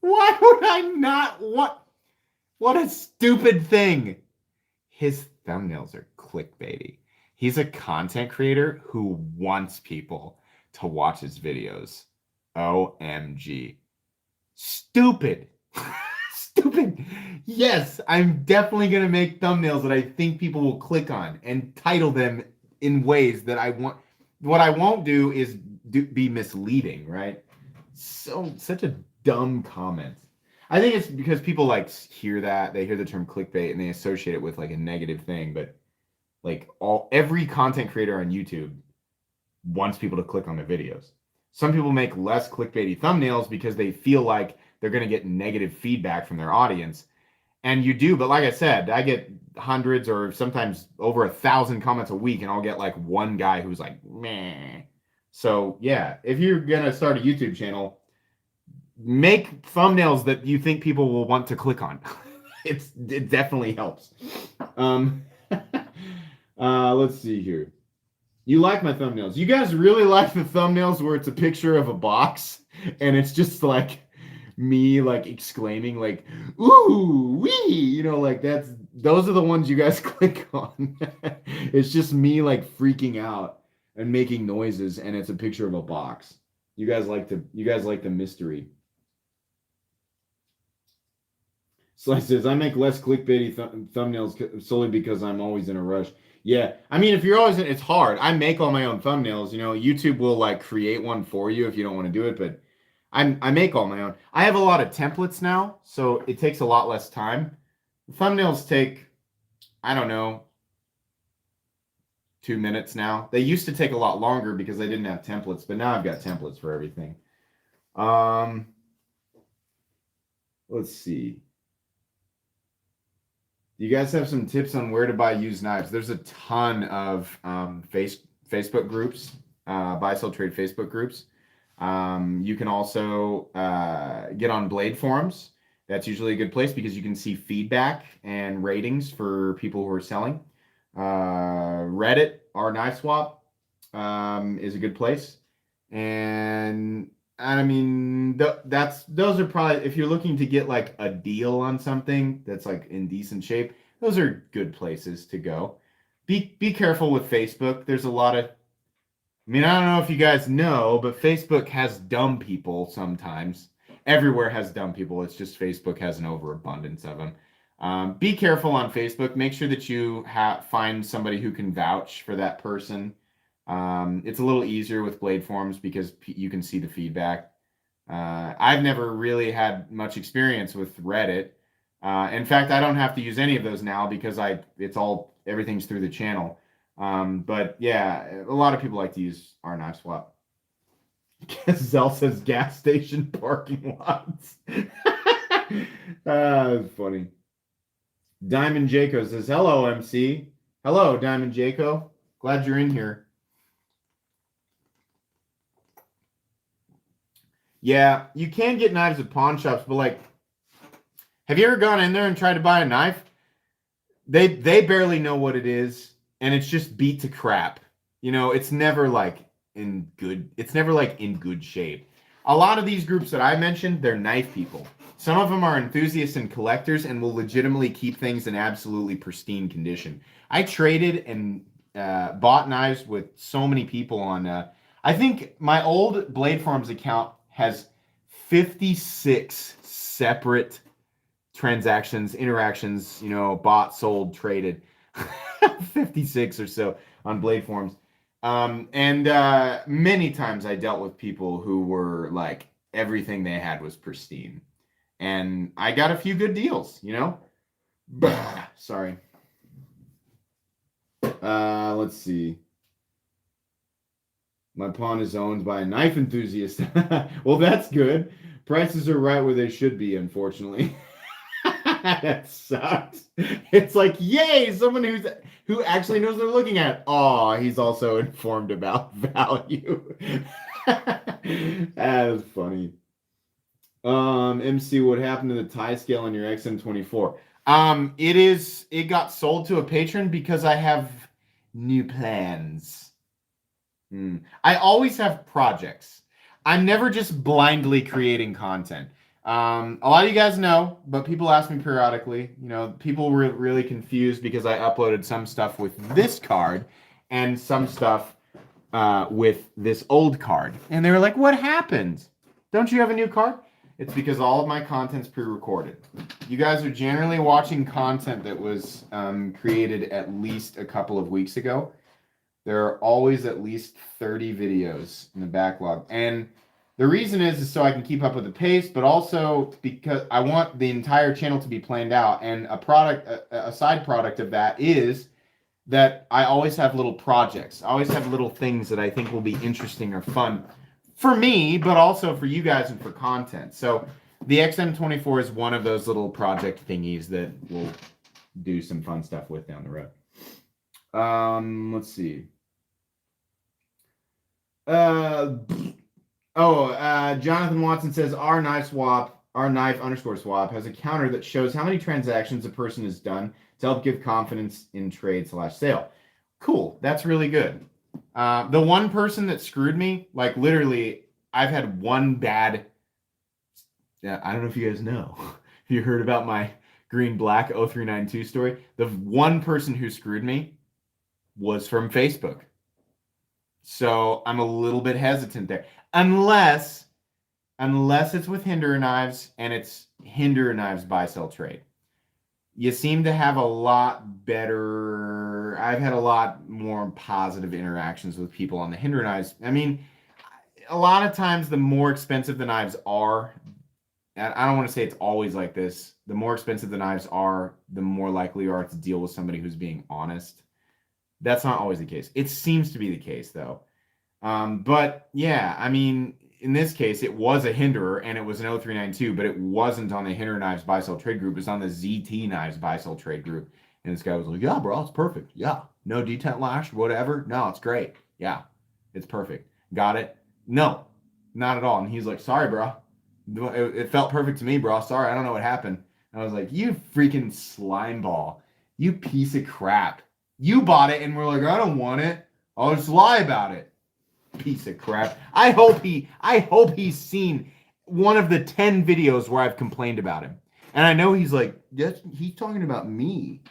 Why would I not want? What a stupid thing. His thumbnails are clickbaity. He's a content creator who wants people to watch his videos. OMG. Stupid. Stupid. Yes, I'm definitely going to make thumbnails that I think people will click on and title them in ways that I want. What I won't do is be misleading, right? Such a dumb comment. I think it's because people like hear that, they hear the term clickbait and they associate it with like a negative thing, but like every content creator on YouTube wants people to click on their videos. Some people make less clickbaity thumbnails because they feel like they're going to get negative feedback from their audience. And you do, but like I said, I get hundreds or sometimes over 1,000 comments a week, and I'll get like one guy who's like, meh. So yeah, if you're going to start a YouTube channel, make thumbnails that you think people will want to click on. It definitely helps. Let's see here. You like my thumbnails. You guys really like the thumbnails where it's a picture of a box and it's just like me like exclaiming like, ooh, wee, you know, like those are the ones you guys click on. It's just me like freaking out and making noises, and it's a picture of a box. You guys like the mystery. Slice says, I make less clickbaity thumbnails solely because I'm always in a rush. Yeah, I mean, if you're always in, it's hard. I make all my own thumbnails. You know, YouTube will like create one for you if you don't want to do it, but I make all my own. I have a lot of templates now, so it takes a lot less time. Thumbnails take, I don't know, 2 minutes now. They used to take a lot longer because I didn't have templates, but now I've got templates for everything. Let's see. Do you guys have some tips on where to buy used knives? There's a ton of Facebook groups, buy, sell, trade Facebook groups. You can also get on Blade forums. That's usually a good place because you can see feedback and ratings for people who are selling. Reddit, our knife swap, is a good place. And I mean, those are probably, if you're looking to get like a deal on something that's like in decent shape, those are good places to go. Be careful with Facebook. There's a lot of, I mean, I don't know if you guys know, but Facebook has dumb people sometimes. Everywhere has dumb people. It's just Facebook has an overabundance of them. Be careful on Facebook. Make sure that you find somebody who can vouch for that person. It's a little easier with Blade forums because you can see the feedback. I've never really had much experience with Reddit. In fact, I don't have to use any of those now because everything's through the channel. But yeah, a lot of people like to use our knife swap. Zell says gas station parking lots. That's funny. Diamond Jaco says, hello, MC. Hello, Diamond Jaco. Glad you're in here. Yeah, you can get knives at pawn shops, but like, have you ever gone in there and tried to buy a knife? They barely know what it is, and it's just beat to crap. You know, it's never like in good shape. A lot of these groups that I mentioned, they're knife people. Some of them are enthusiasts and collectors and will legitimately keep things in absolutely pristine condition. I traded and bought knives with so many people on. I think my old Blade Forums account has 56 separate transactions, interactions, you know, bought, sold, traded. 56 or so on Blade Forums. And many times I dealt with people who were like, everything they had was pristine. And I got a few good deals, you know? Sorry. Let's see. My pawn is owned by a knife enthusiast. Well, that's good. Prices are right where they should be, unfortunately. That sucks. It's like, yay, someone who actually knows what they're looking at. Oh, he's also informed about value. That is funny. MC, what happened to the tie scale on your XM24? It got sold to a patron because I have new plans. I always have projects. I'm never just blindly creating content. A lot of you guys know, but people ask me periodically. You know, people were really confused because I uploaded some stuff with this card and some stuff with this old card. And they were like, what happened? Don't you have a new card? It's because all of my content's pre-recorded. You guys are generally watching content that was created at least a couple of weeks ago. There are always at least 30 videos in the backlog. And the reason is so I can keep up with the pace, but also because I want the entire channel to be planned out. And a side product of that is that I always have little projects. I always have little things that I think will be interesting or fun for me, but also for you guys and for content. So the XM24 is one of those little project thingies that we'll do some fun stuff with down the road. Let's see. Jonathan Watson says our knife _ swap has a counter that shows how many transactions a person has done to help give confidence in trade / sale. Cool. That's really good. The one person that screwed me, like literally, I've had one bad Yeah, I don't know if you guys know. You heard about my green black 0392 story? The one person who screwed me was from Facebook. So I'm a little bit hesitant there. Unless it's with Hinder Knives and it's Hinder Knives buy sell trade. You seem to have a lot better. I've had a lot more positive interactions with people on the Hinder Knives. I mean, a lot of times the more expensive the knives are, and I don't want to say it's always like this, the more expensive the knives are, the more likely you are to deal with somebody who's being honest. That's not always the case. It seems to be the case, though. But yeah, I mean, in this case, it was a Hinderer and it was an 0392, but it wasn't on the Hinder Knives buy sell trade group. It's on the ZT Knives buy sell trade group. And this guy was like, yeah, bro, it's perfect. Yeah. No detent lash, whatever. No, it's great. Yeah. It's perfect. Got it? No, not at all. And he's like, sorry, bro. It felt perfect to me, bro. Sorry, I don't know what happened. And I was like, you freaking slime ball. You piece of crap. You bought it and we're like, I don't want it. I'll just lie about it. Piece of crap. I hope he's seen one of the 10 videos where I've complained about him. And I know he's like, yes, he's talking about me.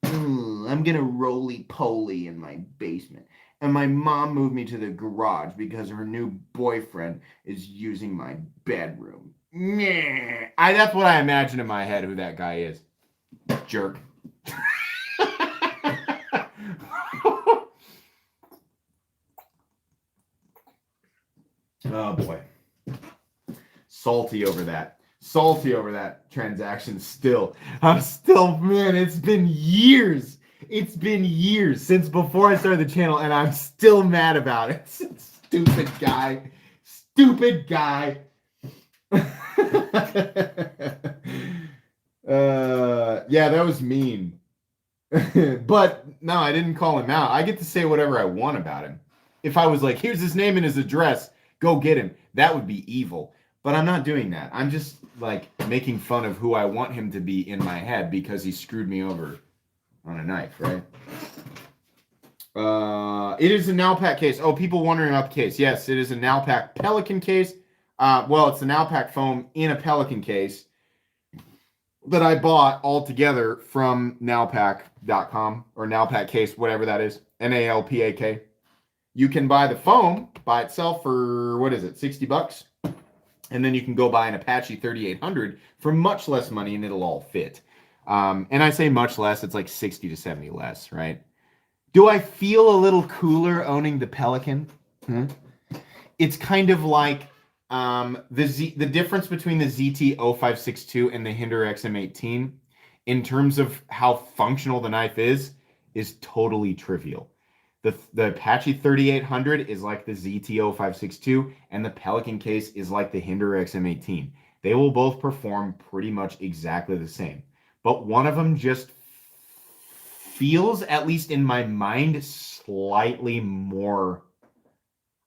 I'm gonna roly-poly in my basement. And my mom moved me to the garage because her new boyfriend is using my bedroom. That's what I imagine in my head who that guy is. Jerk. Oh boy. Salty over that transaction still. I'm still, man, it's been years. It's been years since before I started the channel and I'm still mad about it. Stupid guy. Stupid guy. Yeah, that was mean. But no, I didn't call him out. I get to say whatever I want about him. If I was like, here's his name and his address, go get him. That would be evil. But I'm not doing that. I'm just like making fun of who I want him to be in my head because he screwed me over on a knife, right? It is a Nalpac case. Oh, people wondering about the case. Yes, it is a Nalpac Pelican case. Well, it's the Nalpac foam in a Pelican case that I bought all together from Nalpac.com or Nalpac case, whatever that is. Nalpak. You can buy the foam by itself for, what is it, $60? And then you can go buy an Apache 3800 for much less money and it'll all fit. And I say much less, it's like 60 to 70 less, right? Do I feel a little cooler owning the Pelican? It's kind of like the difference between the ZT 0562 and the Hinder XM18 in terms of how functional the knife is totally trivial. The Apache 3800 is like the ZT 0562 and the Pelican case is like the Hinder XM18. They will both perform pretty much exactly the same. But one of them just feels, at least in my mind, slightly more.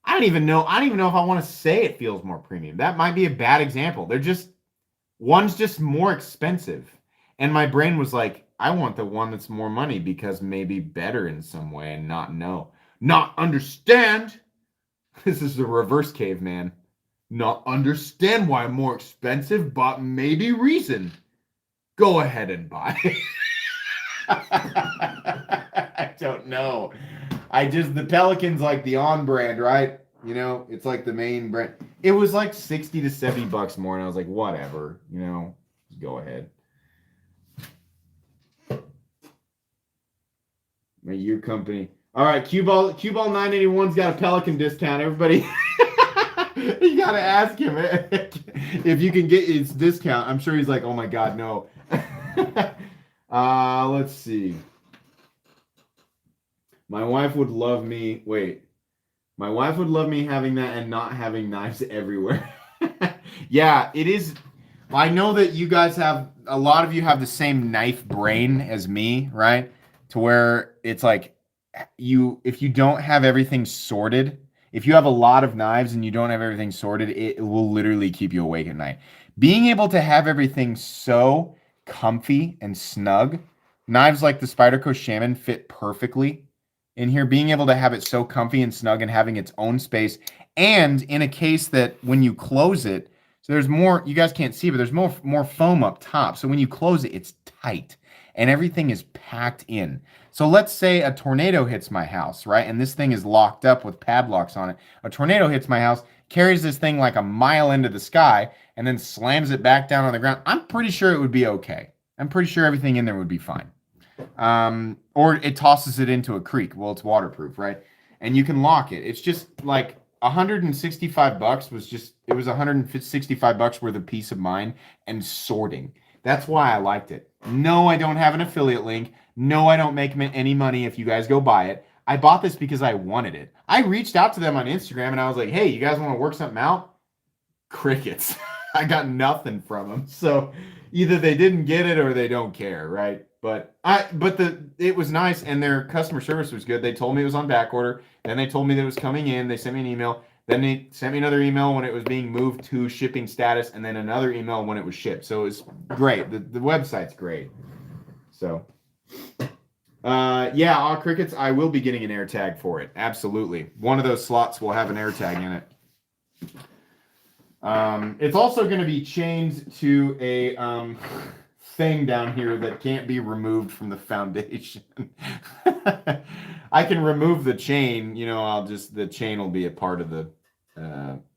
I don't even know if I want to say it feels more premium. That might be a bad example. One's just more expensive. And my brain was like, I want the one that's more money because maybe better in some way and not understand. This is the reverse caveman. Not understand why I'm more expensive, but maybe reason. Go ahead and buy. I don't know. The Pelican's like the on brand, right? You know, it's like the main brand. It was like 60 to 70 bucks more, and I was like, whatever, you know, just go ahead. Your company. All right, Cue Ball 981's got a Pelican discount. Everybody, you gotta ask him if you can get his discount. I'm sure he's like, oh my god, no. Let's see. My wife would love me. Wait. My wife would love me having that and not having knives everywhere. Yeah, it is. I know that you guys a lot of you have the same knife brain as me, right? To where it's like if you don't have everything sorted, if you have a lot of knives and you don't have everything sorted, it will literally keep you awake at night. Being able to have everything so comfy and snug, knives like the Spyderco Shaman fit perfectly in here. Being able to have it so comfy and snug and having its own space, and in a case that when you close it, So there's more, you guys can't see, but there's more foam up top. So when you close it, it's tight and everything is packed in. So let's say a tornado hits my house, right? And this thing is locked up with padlocks on it. A tornado hits my house, carries this thing like a mile into the sky, and then slams it back down on the ground. I'm pretty sure it would be okay. I'm pretty sure everything in there would be fine. Or it tosses it into a creek. Well, it's waterproof, right? And you can lock it. It's just like $165 was just, it was $165 worth of peace of mind and sorting. That's why I liked it. No, I don't have an affiliate link. No, I don't make any money if you guys go buy it. I bought this because I wanted it. I reached out to them on Instagram and I was like, hey, you guys want to work something out? Crickets. I got nothing from them. So either they didn't get it or they don't care, right? But it was nice and their customer service was good. They told me it was on back order. Then they told me that it was coming in. They sent me an email. Then they sent me another email when it was being moved to shipping status, and then another email when it was shipped. So it was great. The website's great. So yeah, Aw Crickets, I will be getting an AirTag for it. Absolutely. One of those slots will have an AirTag in it. It's also going to be chained to a thing down here that can't be removed from the foundation. I can remove the chain, you know, the chain will be a part of the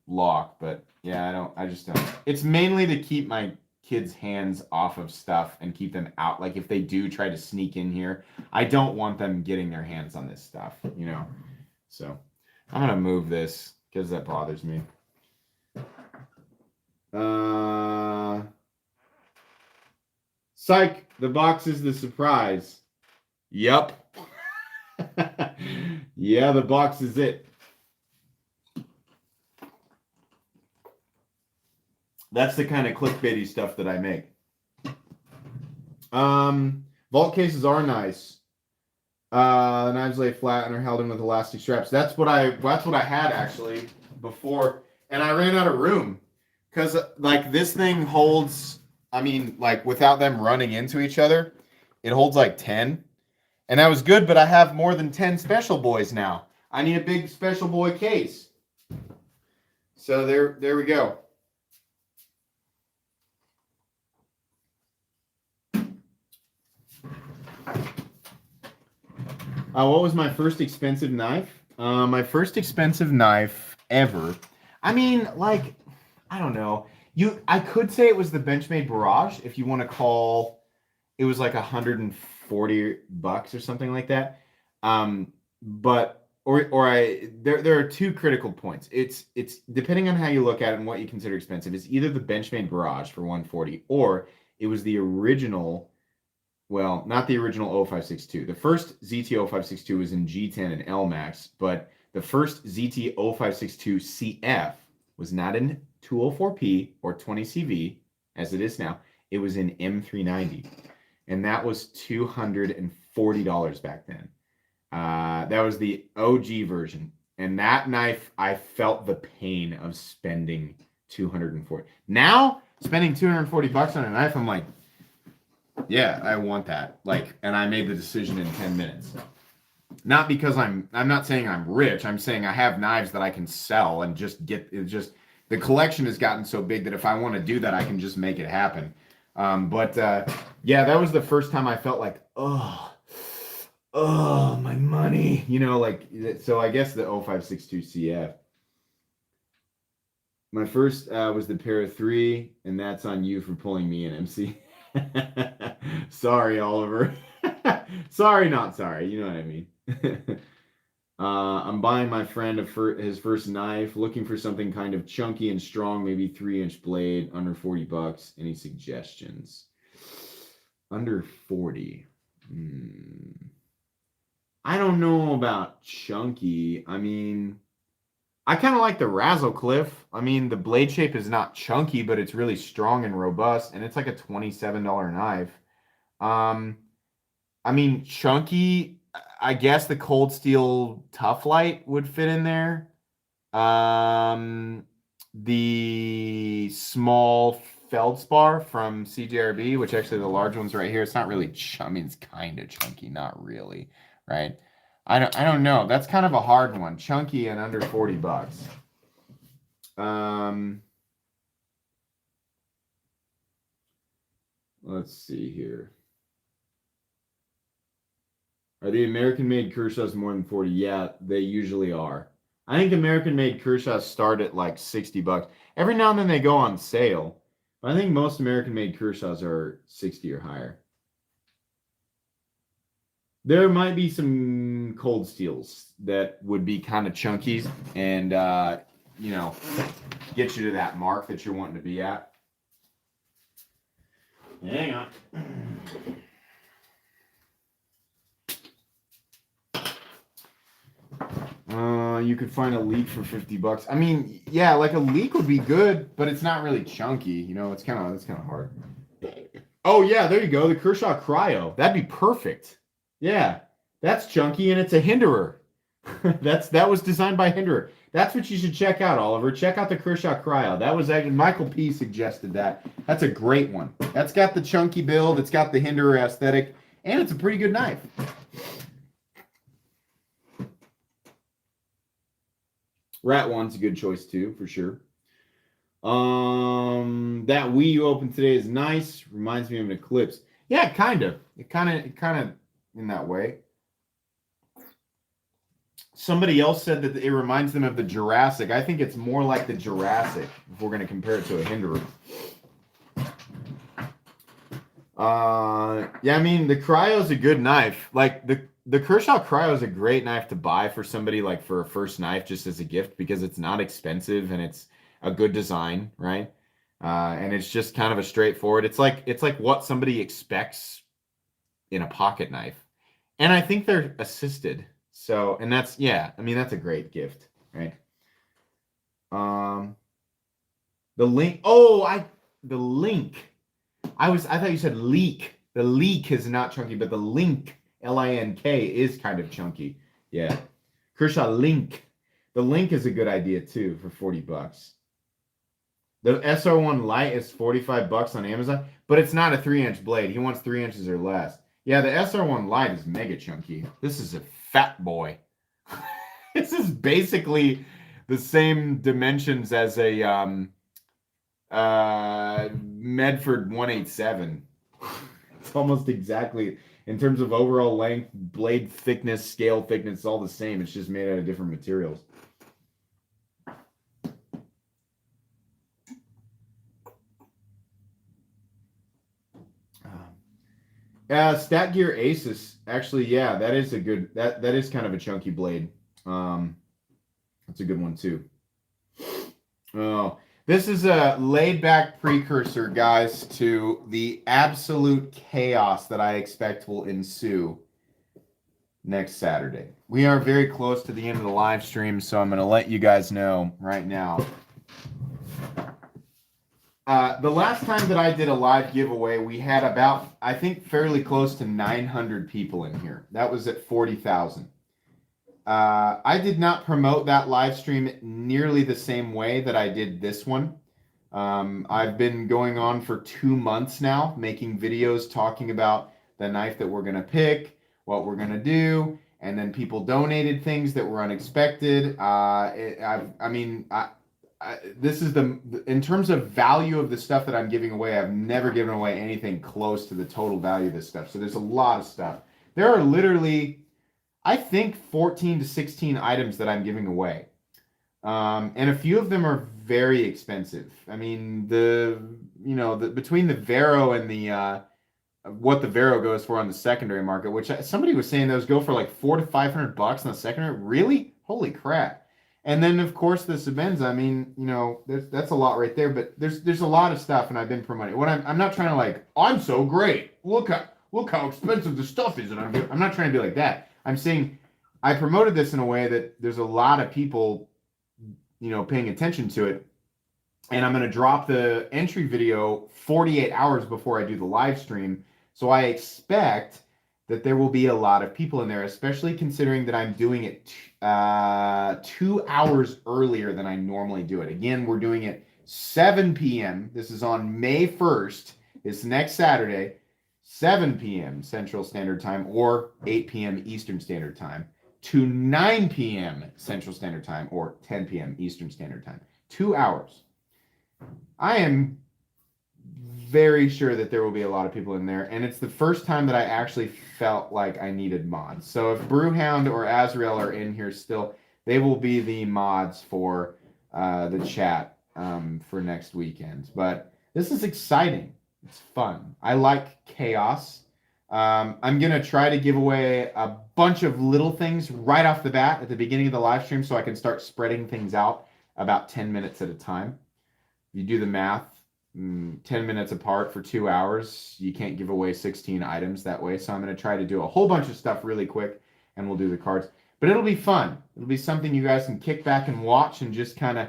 lock, but yeah, I just don't. It's mainly to keep my kids' hands off of stuff and keep them out. Like if they do try to sneak in here, I don't want them getting their hands on this stuff, you know. So I'm going to move this because that bothers me. Psych, the box is the surprise. Yup. Yeah, the box is it. That's the kind of clickbaity stuff that I make. Vault cases are nice. The knives lay flat and are held in with elastic straps. That's what I had actually before, and I ran out of room because like this thing holds. I mean, like without them running into each other, it holds like 10. And that was good, but I have more than 10 special boys now. I need a big special boy case. So there we go. What was my first expensive knife? My first expensive knife ever. I mean, like, I don't know. I could say it was the Benchmade Barrage if you want to call it was like $140 or something like that. But there are two critical points. It's depending on how you look at it and what you consider expensive. It's either the Benchmade Barrage for $140 or it was the original. Well, not the original 0562. The first ZT 0562 was in G10 and LMAX, but the first ZT 0562 CF was not in 204P or 20CV as it is now. It was in M390, and that was $240 back then. That was the OG version, and that knife, I felt the pain of spending $240. Now, spending $240 on a knife, I'm like, yeah, I want that. Like, and I made the decision in 10 minutes. Not because I'm not saying I'm rich. I'm saying I have knives that I can sell and just get. It's just the collection has gotten so big that if I want to do that, I can just make it happen. Yeah, that was the first time I felt like, oh, my money. You know, like, so I guess the 0562 CF. My first was the Para 3, and that's on you for pulling me in, MC. Sorry, Oliver. Sorry, not sorry. You know what I mean. I'm buying my friend his first knife, looking for something kind of chunky and strong, maybe 3-inch blade, under $40. Any suggestions? Under 40. I don't know about chunky. I mean, I kind of like the Razzlecliff. I mean, the blade shape is not chunky, but it's really strong and robust, and it's like a $27 knife. I mean, chunky, I guess the Cold Steel Tough Light would fit in there. The small feldspar from CJRB, which actually the large one's right here. It's not really, I mean, it's kind of chunky, not really, right? I don't know. That's kind of a hard one. Chunky and under $40. Let's see here. Are the American-made Kershaws more than 40? Yeah, they usually are. I think American-made Kershaws start at like 60 bucks. Every now and then they go on sale. But I think most American-made Kershaws are 60 or higher. There might be some cold steels that would be kind of chunky and, you know, get you to that mark that you're wanting to be at. Hang on. You could find a leak for 50 bucks. I mean, yeah, like a leak would be good, but it's not really chunky. You know, it's kind of hard. Oh yeah, there you go. The Kershaw Cryo. That'd be perfect. Yeah, that's chunky and it's a Hinderer. That was designed by Hinderer. That's what you should check out, Oliver. Check out the Kershaw Cryo. That was actually Michael P suggested that. That's a great one. That's got the chunky build. It's got the Hinderer aesthetic, and it's a pretty good knife. Rat One's a good choice too, for sure. That Wii you opened today is nice. Reminds me of an Eclipse. Yeah, kind of. It kind of in that way. Somebody else said that it reminds them of the Jurassic. I think it's more like the Jurassic if we're going to compare it to a Hinderer. Yeah, I mean, the Cryo's a good knife. Like the Kershaw Cryo is a great knife to buy for somebody like for a first knife just as a gift because it's not expensive and it's a good design, right? And it's just kind of a straightforward. It's like what somebody expects in a pocket knife. And I think they're assisted. So, and that's, yeah, I mean, that's a great gift, right? The link. Oh, the link. I thought you said leak. The leak is not chunky, but the link, L-I-N-K, is kind of chunky. Yeah. Kershaw Link. The link is a good idea too for 40 bucks. The SR1 Lite is 45 bucks on Amazon, but it's not a 3-inch blade. He wants 3 inches or less. Yeah, the SR1 Lite is mega chunky. This is a fat boy. This is basically the same dimensions as a Medford 187. It's almost exactly, in terms of overall length, blade thickness, scale thickness, it's all the same. It's just made out of different materials. Stat Gear Asus. Actually, yeah, that is a good, that is kind of a chunky blade. That's a good one too. Oh, this is a laid back precursor, guys, to the absolute chaos that I expect will ensue next Saturday. We are very close to the end of the live stream, so I'm going to let you guys know right now. The last time that I did a live giveaway, we had about, I think, fairly close to 900 people in here. That was at 40,000. I did not promote that live stream nearly the same way that I did this one. I've been going on for 2 months now, making videos talking about the knife that we're going to pick, what we're going to do, and then people donated things that were unexpected. This is in terms of value of the stuff that I'm giving away, I've never given away anything close to the total value of this stuff. So there's a lot of stuff. There are literally, I think, 14 to 16 items that I'm giving away. And a few of them are very expensive. I mean, between the Vero and the what the Vero goes for on the secondary market, which somebody was saying those go for like $400 to $500 on the secondary. Really? Holy crap! And then of course the Sebenza. I mean, that's a lot right there. But there's a lot of stuff, and I've been promoting. What I'm not trying to like, I'm so great. Look how expensive the stuff is, and I'm not trying to be like that. I'm saying I promoted this in a way that there's a lot of people, paying attention to it. And I'm going to drop the entry video 48 hours before I do the live stream. So I expect that there will be a lot of people in there, especially considering that I'm doing it 2 hours earlier than I normally do it. Again, we're doing it 7 p.m. This is on May 1st. It's next Saturday, 7 p.m. Central Standard Time or 8 p.m. Eastern Standard Time to 9 p.m. Central Standard Time or 10 p.m. Eastern Standard Time. 2 hours. I am very sure that there will be a lot of people in there, and it's the first time that I actually felt like I needed mods. So if Brewhound or Azrael are in here still, they will be the mods for the chat for next weekend. But this is exciting. It's fun. I like chaos. I'm going to try to give away a bunch of little things right off the bat at the beginning of the live stream so I can start spreading things out about 10 minutes at a time. You do the math, 10 minutes apart for 2 hours. You can't give away 16 items that way. So I'm going to try to do a whole bunch of stuff really quick, and we'll do the cards. But it'll be fun. It'll be something you guys can kick back and watch and just kind of,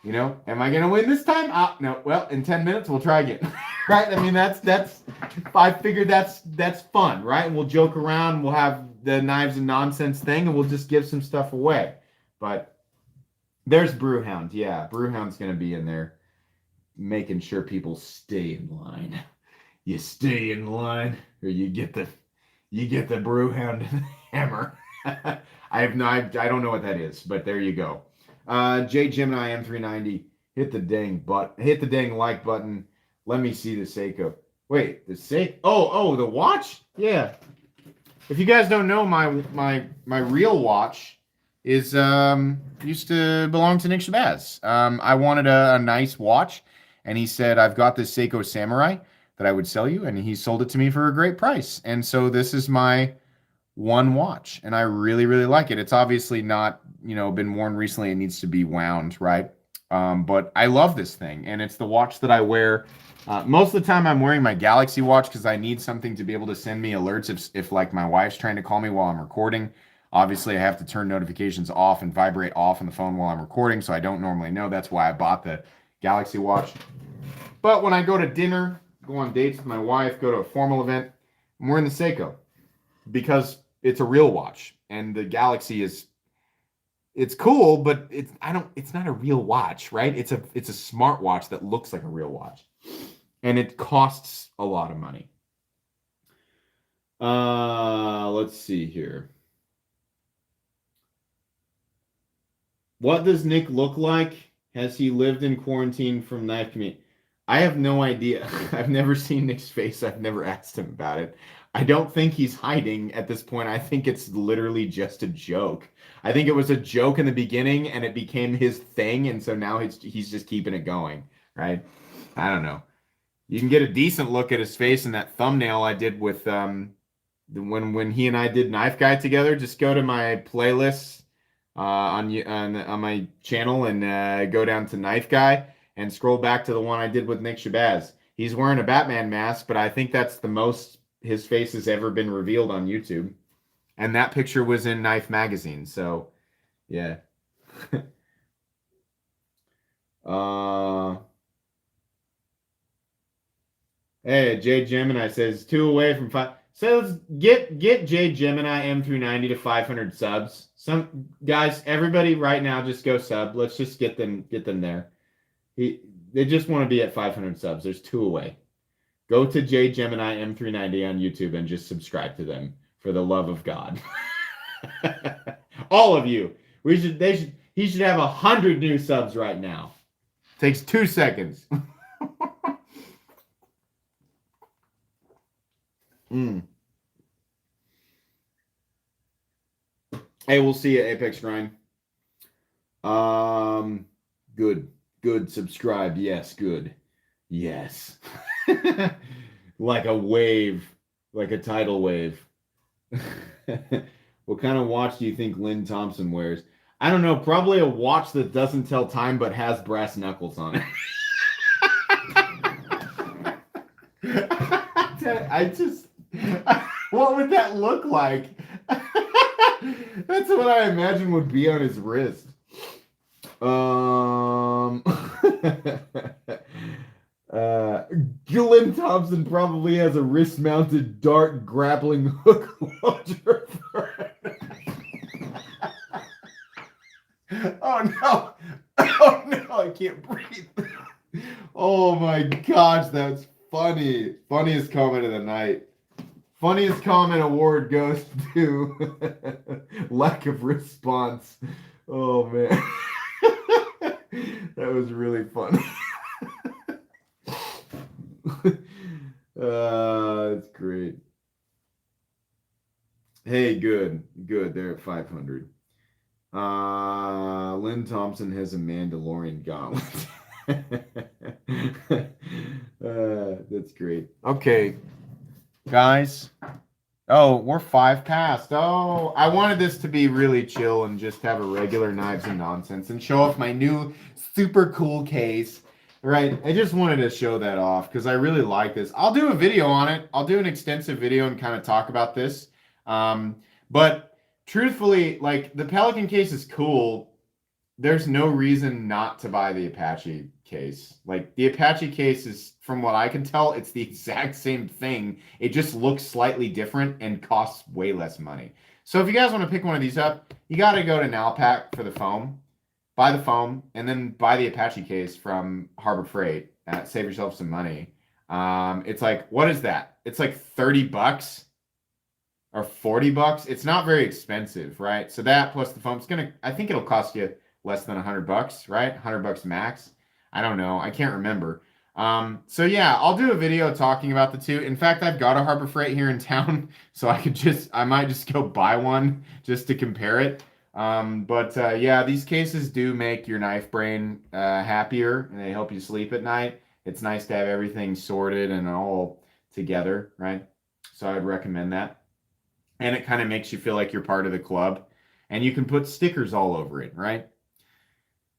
you know, am I going to win this time? No. Well, in 10 minutes, we'll try again. Right? I mean, I figured that's fun, right? And we'll joke around. We'll have the knives and nonsense thing, and we'll just give some stuff away. But there's Brewhound. Yeah, Brewhound's going to be in there, making sure people stay in line. You stay in line, or you get the Brewhound hammer. I don't know what that is, but there you go. J Gemini M390, hit the dang like button. Let me see the Seiko. Wait, the Seiko. Oh, the watch? Yeah. If you guys don't know, my real watch is used to belong to Nick Shabazz. I wanted a nice watch, and he said, I've got this Seiko Samurai that I would sell you, and he sold it to me for a great price. And so this is my one watch, and I really, really like it. It's obviously not, been worn recently. It needs to be wound, right? But I love this thing, and it's the watch that I wear. Most of the time I'm wearing my Galaxy watch because I need something to be able to send me alerts if like my wife's trying to call me while I'm recording. Obviously, I have to turn notifications off and vibrate off on the phone while I'm recording, so I don't normally know. That's why I bought the Galaxy watch. But when I go to dinner, go on dates with my wife, go to a formal event, I'm wearing the Seiko because it's a real watch, and the Galaxy it's cool, but it's not a real watch, right? It's a smart watch that looks like a real watch, and it costs a lot of money. Let's see here. What does Nick look like? Has he lived in quarantine from knife community? I have no idea. I've never seen Nick's face. I've never asked him about it. I don't think he's hiding at this point. I think it's literally just a joke. I think it was a joke in the beginning, and it became his thing, and so now he's just keeping it going, right? I don't know. You can get a decent look at his face in that thumbnail I did with when he and I did Knife Guy together. Just go to my playlists on my channel and go down to Knife Guy and scroll back to the one I did with Nick Shabazz. He's wearing a Batman mask, but I think that's the most his face has ever been revealed on YouTube. And that picture was in Knife Magazine, so yeah. Hey, J Gemini says 2 away from 5. So let's get J Gemini M390 to 500 subs. Some guys, everybody right now, just go sub. Let's just get them there. They just want to be at 500 subs. There's 2 away. Go to J Gemini M390 on YouTube and just subscribe to them for the love of God. All of you. He should have 100 new subs right now. Takes 2 seconds. Hey, we'll see you, Apex Grind. Good. Subscribe. Yes, good. Yes. Like a wave, like a tidal wave. What kind of watch do you think Lynn Thompson wears? I don't know. Probably a watch that doesn't tell time but has brass knuckles on it. What would that look like? That's what I imagine would be on his wrist. Lynn Thompson probably has a wrist-mounted dart grappling hook launcher. Oh no! Oh no! I can't breathe. Oh my gosh, that's funny. Funniest comment of the night. Funniest comment award goes to lack of response. Oh man. That was really funny. That's great. Hey, good. They're at 500. Lynn Thompson has a Mandalorian gauntlet. That's great. Okay, guys. Oh, we're 5 past. Oh, I wanted this to be really chill and just have a regular Knives and Nonsense and show off my new super cool case. Right, I just wanted to show that off because I really like this. I'll do a video on it. I'll do an extensive video and kind of talk about this. But truthfully, like the Pelican case is cool. There's no reason not to buy the Apache case. Like the Apache case is, from what I can tell, it's the exact same thing. It just looks slightly different and costs way less money. So if you guys want to pick one of these up, you got to go to Nalpac for the foam, buy the foam, and then buy the Apache case from Harbor Freight. Save yourself some money. It's like, what is that? It's like $30 or $40. It's not very expensive, right? So that plus the foam, I think it'll cost you less than $100, right? $100 max. I don't know. I can't remember. So yeah, I'll do a video talking about the two. In fact, I've got a Harbor Freight here in town, so I might just go buy one just to compare it. Yeah, these cases do make your knife brain happier, and they help you sleep at night. It's nice to have everything sorted and all together, right? So I'd recommend that. And it kind of makes you feel like you're part of the club. And you can put stickers all over it, right?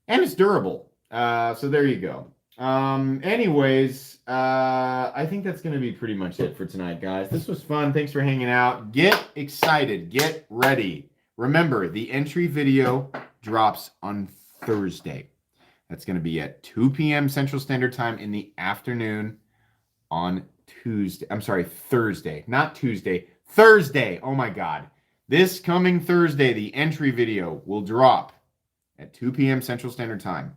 And it's durable. So there you go. Anyways, I think that's going to be pretty much it for tonight, guys. This was fun. Thanks for hanging out. Get excited. Get ready. Remember, the entry video drops on Thursday. That's going to be at 2 p.m. Central Standard Time in the afternoon on Tuesday. I'm sorry, Thursday. Not Tuesday. Thursday. Oh, my God. This coming Thursday, the entry video will drop at 2 p.m. Central Standard Time.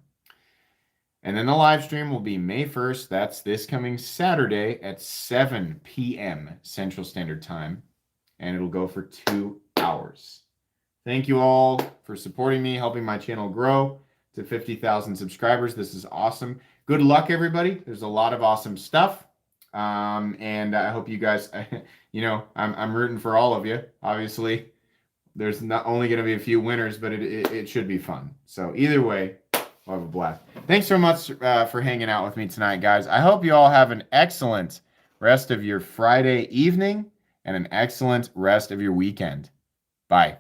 And then the live stream will be May 1st. That's this coming Saturday at 7 p.m. Central Standard Time. And it'll go for 2 hours. Thank you all for supporting me, helping my channel grow to 50,000 subscribers. This is awesome. Good luck, everybody. There's a lot of awesome stuff. And I hope you guys, I'm rooting for all of you. Obviously, there's not only going to be a few winners, but it should be fun. So either way, we'll have a blast. Thanks so much for hanging out with me tonight, guys. I hope you all have an excellent rest of your Friday evening and an excellent rest of your weekend. Bye.